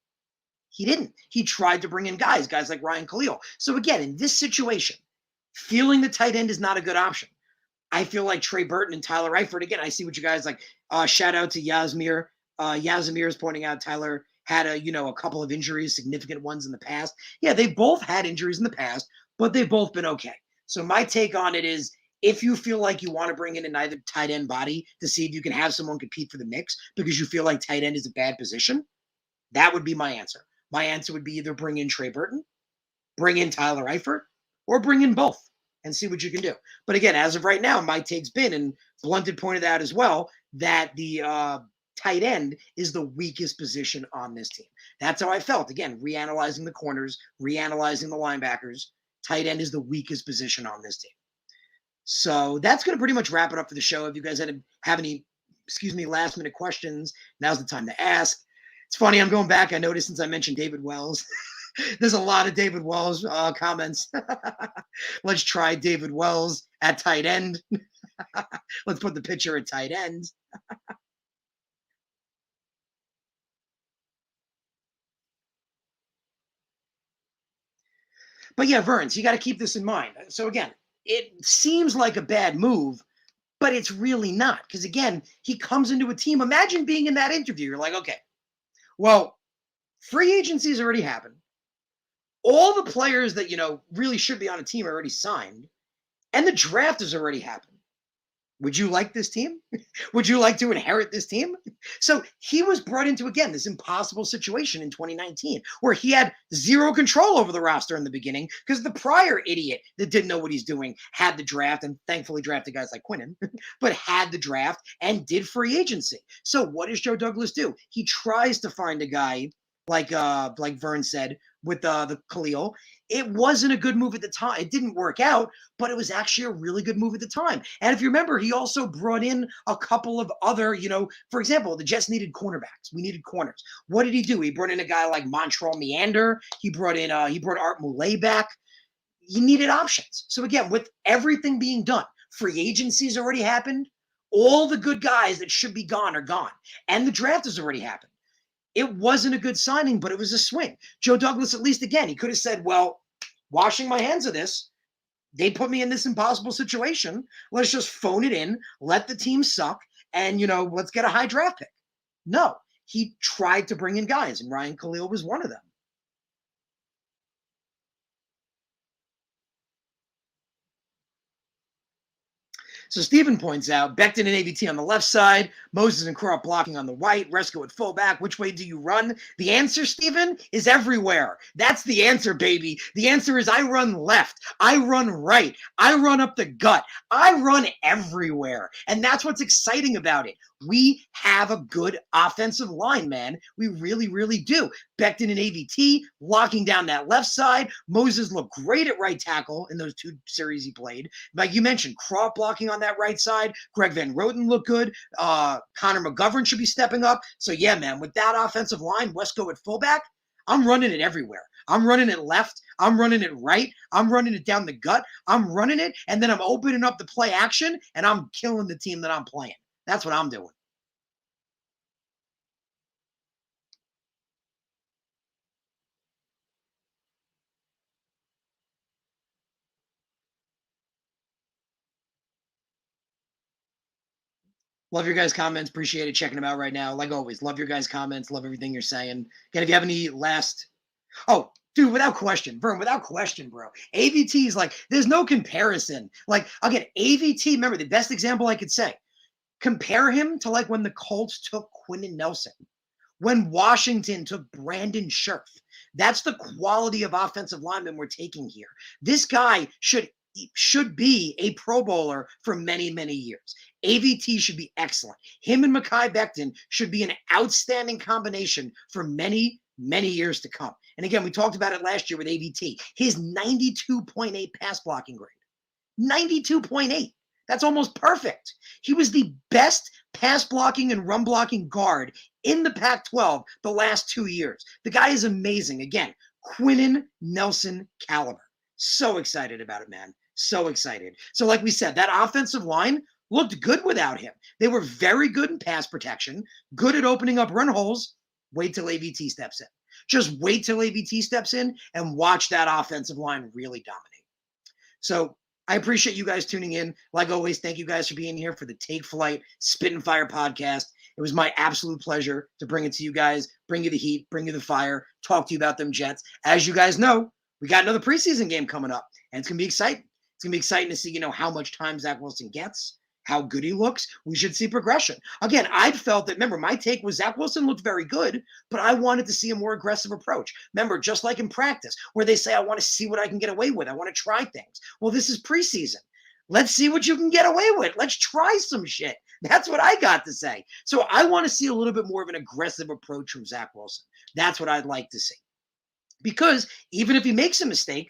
he didn't. He tried to bring in guys like Ryan Khalil. So again, in this situation, feeling the tight end is not a good option. I feel like Trey Burton and Tyler Eifert. Again, I see what you guys like. Shout out to Yasmir. Yasmir is pointing out Tyler had a couple of injuries, significant ones in the past. Yeah, they both had injuries in the past, but they've both been okay. So my take on it is, if you feel like you want to bring in another tight end body to see if you can have someone compete for the mix because you feel like tight end is a bad position, that would be my answer. My answer would be either bring in Trey Burton, bring in Tyler Eifert, or bring in both and see what you can do. But again, as of right now, my take's been, and Blunted pointed out as well, that the tight end is the weakest position on this team. That's how I felt. Again, reanalyzing the corners, reanalyzing the linebackers, tight end is the weakest position on this team. So that's going to pretty much wrap it up for the show. If you guys have any, last minute questions, now's the time to ask. It's funny, I'm going back. I noticed since I mentioned David Wells, there's a lot of David Wells comments. Let's try David Wells at tight end. Let's put the picture at tight end. But yeah, Verns, you got to keep this in mind. So again, it seems like a bad move, but it's really not. Because again, he comes into a team. Imagine being in that interview. You're like, okay, well, free agency's already happened. All the players that, really should be on a team are already signed. And the draft has already happened. Would you like this team? Would you like to inherit this team? So he was brought into, again, this impossible situation in 2019 where he had zero control over the roster in the beginning because the prior idiot that didn't know what he's doing had the draft and thankfully drafted guys like Quinnen, but had the draft and did free agency. So what does Joe Douglas do? He tries to find a guy like Vern said with the Khalil. It wasn't a good move at the time. It didn't work out, but it was actually a really good move at the time. And if you remember, he also brought in a couple of other, for example, the Jets needed cornerbacks. We needed corners. What did he do? He brought in a guy like Montreal Meander. He brought Art Moulay back. You needed options. So again, with everything being done, free agency's already happened. All the good guys that should be gone are gone. And the draft has already happened. It wasn't a good signing, but it was a swing. Joe Douglas, at least again, he could have said, well, washing my hands of this, they put me in this impossible situation. Let's just phone it in, let the team suck, and, let's get a high draft pick. No, he tried to bring in guys, and Ryan Khalil was one of them. So Stephen points out Becton and AVT on the left side, Moses and Crop blocking on the right, Resco at fullback. Which way do you run? The answer, Stephen, is everywhere. That's the answer, baby. The answer is I run left. I run right. I run up the gut. I run everywhere. And that's what's exciting about it. We have a good offensive line, man. We really, really do. Becton and AVT locking down that left side. Moses looked great at right tackle in those two series he played. Like you mentioned, Croft blocking on that right side. Greg Van Roten looked good. Connor McGovern should be stepping up. So yeah, man, with that offensive line, Wesco at fullback, I'm running it everywhere. I'm running it left. I'm running it right. I'm running it down the gut. I'm running it, and then I'm opening up the play action, and I'm killing the team that I'm playing. That's what I'm doing. Love your guys' comments. Appreciate it checking them out right now. Like always, love your guys' comments. Love everything you're saying. Again, if you have any last... Oh, dude, without question, Vern, without question, bro. AVT is like, there's no comparison. Like, again, AVT, remember, the best example I could say, compare him to like when the Colts took Quentin Nelson, when Washington took Brandon Scherf. That's the quality of offensive lineman we're taking here. This guy should be a Pro Bowler for many, many years. AVT should be excellent. Him and Mekhi Becton should be an outstanding combination for many, many years to come. And again, we talked about it last year with AVT. His 92.8 pass blocking grade. 92.8. That's almost perfect. He was the best pass blocking and run blocking guard in the Pac-12 the last 2 years. The guy is amazing. Again, Quentin Nelson caliber. So excited about it, man. So excited. So, like we said, that offensive line looked good without him. They were very good in pass protection, good at opening up run holes. Wait till AVT steps in. Just wait till AVT steps in and watch that offensive line really dominate. So I appreciate you guys tuning in. Like always, thank you guys for being here for the Take Flight Spit and Fire podcast. It was my absolute pleasure to bring it to you guys, bring you the heat, bring you the fire, talk to you about them Jets. As you guys know, we got another preseason game coming up, and it's going to be exciting. It's going to be exciting to see, how much time Zach Wilson gets, how good he looks. We should see progression. Again, I felt that, remember, my take was Zach Wilson looked very good, but I wanted to see a more aggressive approach. Remember, just like in practice, where they say, I want to see what I can get away with. I want to try things. Well, this is preseason. Let's see what you can get away with. Let's try some shit. That's what I got to say. So I want to see a little bit more of an aggressive approach from Zach Wilson. That's what I'd like to see. Because even if he makes a mistake,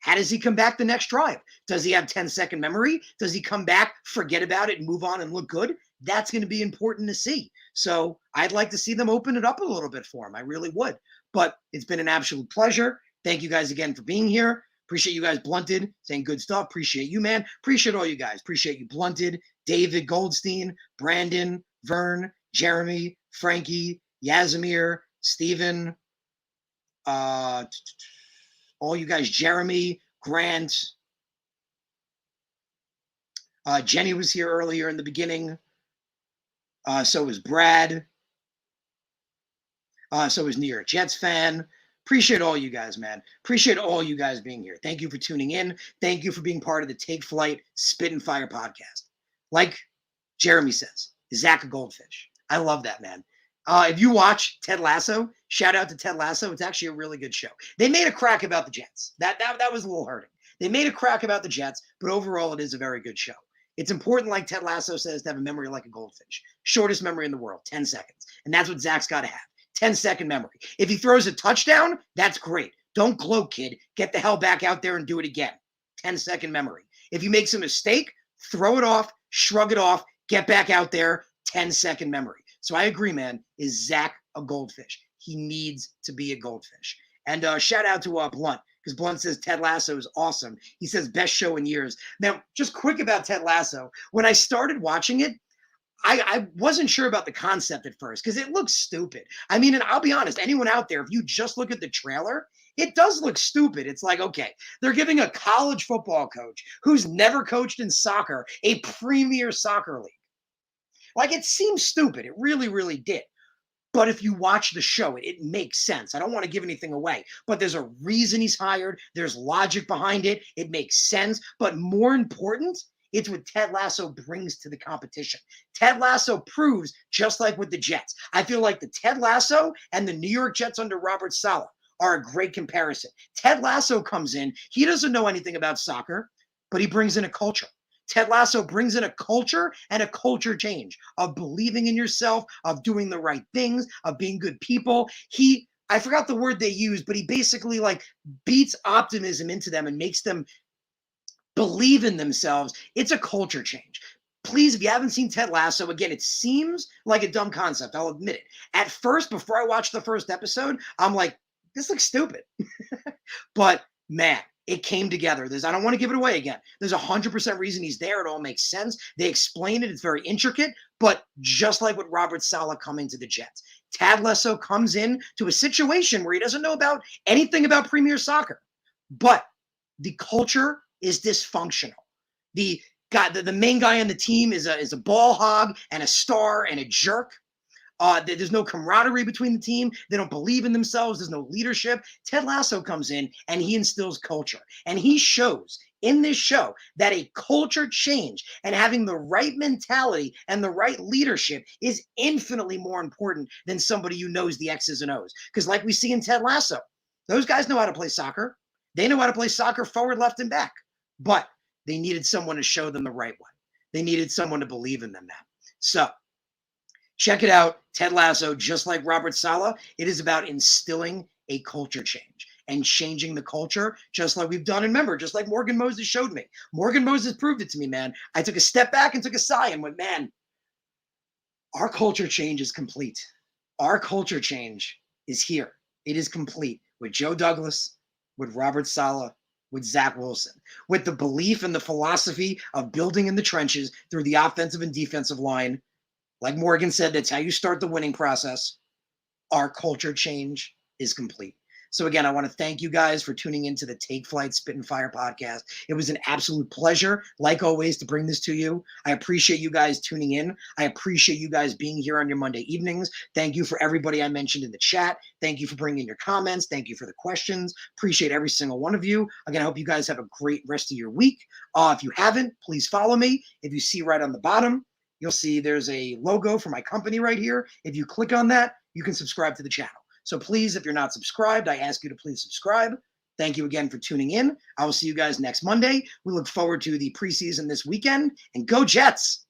how does he come back the next drive? Does he have 10-second memory? Does he come back, forget about it, and move on and look good? That's going to be important to see. So I'd like to see them open it up a little bit for him. I really would. But it's been an absolute pleasure. Thank you guys again for being here. Appreciate you guys, Blunted, saying good stuff. Appreciate you, man. Appreciate all you guys. Appreciate you, Blunted, David Goldstein, Brandon, Vern, Jeremy, Frankie, Yazimir, Steven, all you guys, Jeremy, Grant, Jenny was here earlier in the beginning. So was Brad. So was New York Jets fan. Appreciate all you guys, man. Appreciate all you guys being here. Thank you for tuning in. Thank you for being part of the Take Flight Spit and Fire podcast. Like Jeremy says, Zach a goldfish. I love that, man. If you watch Ted Lasso, shout out to Ted Lasso. It's actually a really good show. They made a crack about the Jets. That was a little hurting. They made a crack about the Jets, but overall it is a very good show. It's important, like Ted Lasso says, to have a memory like a goldfish. Shortest memory in the world, 10 seconds. And that's what Zach's got to have. 10-second memory. If he throws a touchdown, that's great. Don't gloat, kid. Get the hell back out there and do it again. 10-second memory. If he makes a mistake, throw it off, shrug it off, get back out there, 10-second memory. So I agree, man. Is Zach a goldfish? He needs to be a goldfish. And shout out to Blunt, because Blunt says Ted Lasso is awesome. He says best show in years. Now, just quick about Ted Lasso. When I started watching it, I wasn't sure about the concept at first because it looks stupid. I mean, and I'll be honest, anyone out there, if you just look at the trailer, it does look stupid. It's like, okay, they're giving a college football coach who's never coached in soccer a premier soccer league. Like, it seems stupid. It really, really did. But if you watch the show, it makes sense. I don't want to give anything away, but there's a reason he's hired. There's logic behind it. It makes sense. But more important, it's what Ted Lasso brings to the competition. Ted Lasso proves, just like with the Jets. I feel like the Ted Lasso and the New York Jets under Robert Saleh are a great comparison. Ted Lasso comes in. He doesn't know anything about soccer, but he brings in a culture. Ted Lasso brings in a culture and a culture change of believing in yourself, of doing the right things, of being good people. I forgot the word they used, but he basically beats optimism into them and makes them believe in themselves. It's a culture change. Please, if you haven't seen Ted Lasso, again, it seems like a dumb concept. I'll admit it. At first, before I watched the first episode, I'm like, this looks stupid. But man, it came together. I don't want to give it away again. There's 100% reason he's there. It all makes sense. They explain it. It's very intricate, but just like with Robert Saleh coming to the Jets, Ted Lasso comes in to a situation where he doesn't know about anything about Premier Soccer, but the culture is dysfunctional. The main guy on the team is a ball hog and a star and a jerk. There's no camaraderie between the team. They don't believe in themselves. There's no leadership. Ted Lasso comes in and he instills culture. And he shows in this show that a culture change and having the right mentality and the right leadership is infinitely more important than somebody who knows the X's and O's. Because like we see in Ted Lasso, those guys know how to play soccer. They know how to play soccer forward, left, and back. But they needed someone to show them the right way. They needed someone to believe in them now. So check it out. Ted Lasso, just like Robert Saleh, it is about instilling a culture change and changing the culture, just like we've done. And remember, just like Morgan Moses showed me. Morgan Moses proved it to me, man. I took a step back and took a sigh and went, man, our culture change is complete. Our culture change is here. It is complete with Joe Douglas, with Robert Saleh, with Zach Wilson, with the belief and the philosophy of building in the trenches through the offensive and defensive line. Like Morgan said, that's how you start the winning process. Our culture change is complete. So again, I want to thank you guys for tuning into the Take Flight Spit and Fire podcast. It was an absolute pleasure, like always, to bring this to you. I appreciate you guys tuning in. I appreciate you guys being here on your Monday evenings. Thank you for everybody I mentioned in the chat. Thank you for bringing your comments. Thank you for the questions. Appreciate every single one of you. Again, I hope you guys have a great rest of your week. If you haven't, please follow me. If you see right on the bottom, you'll see there's a logo for my company right here. If you click on that, you can subscribe to the channel. So please, if you're not subscribed, I ask you to please subscribe. Thank you again for tuning in. I will see you guys next Monday. We look forward to the preseason this weekend, and go Jets!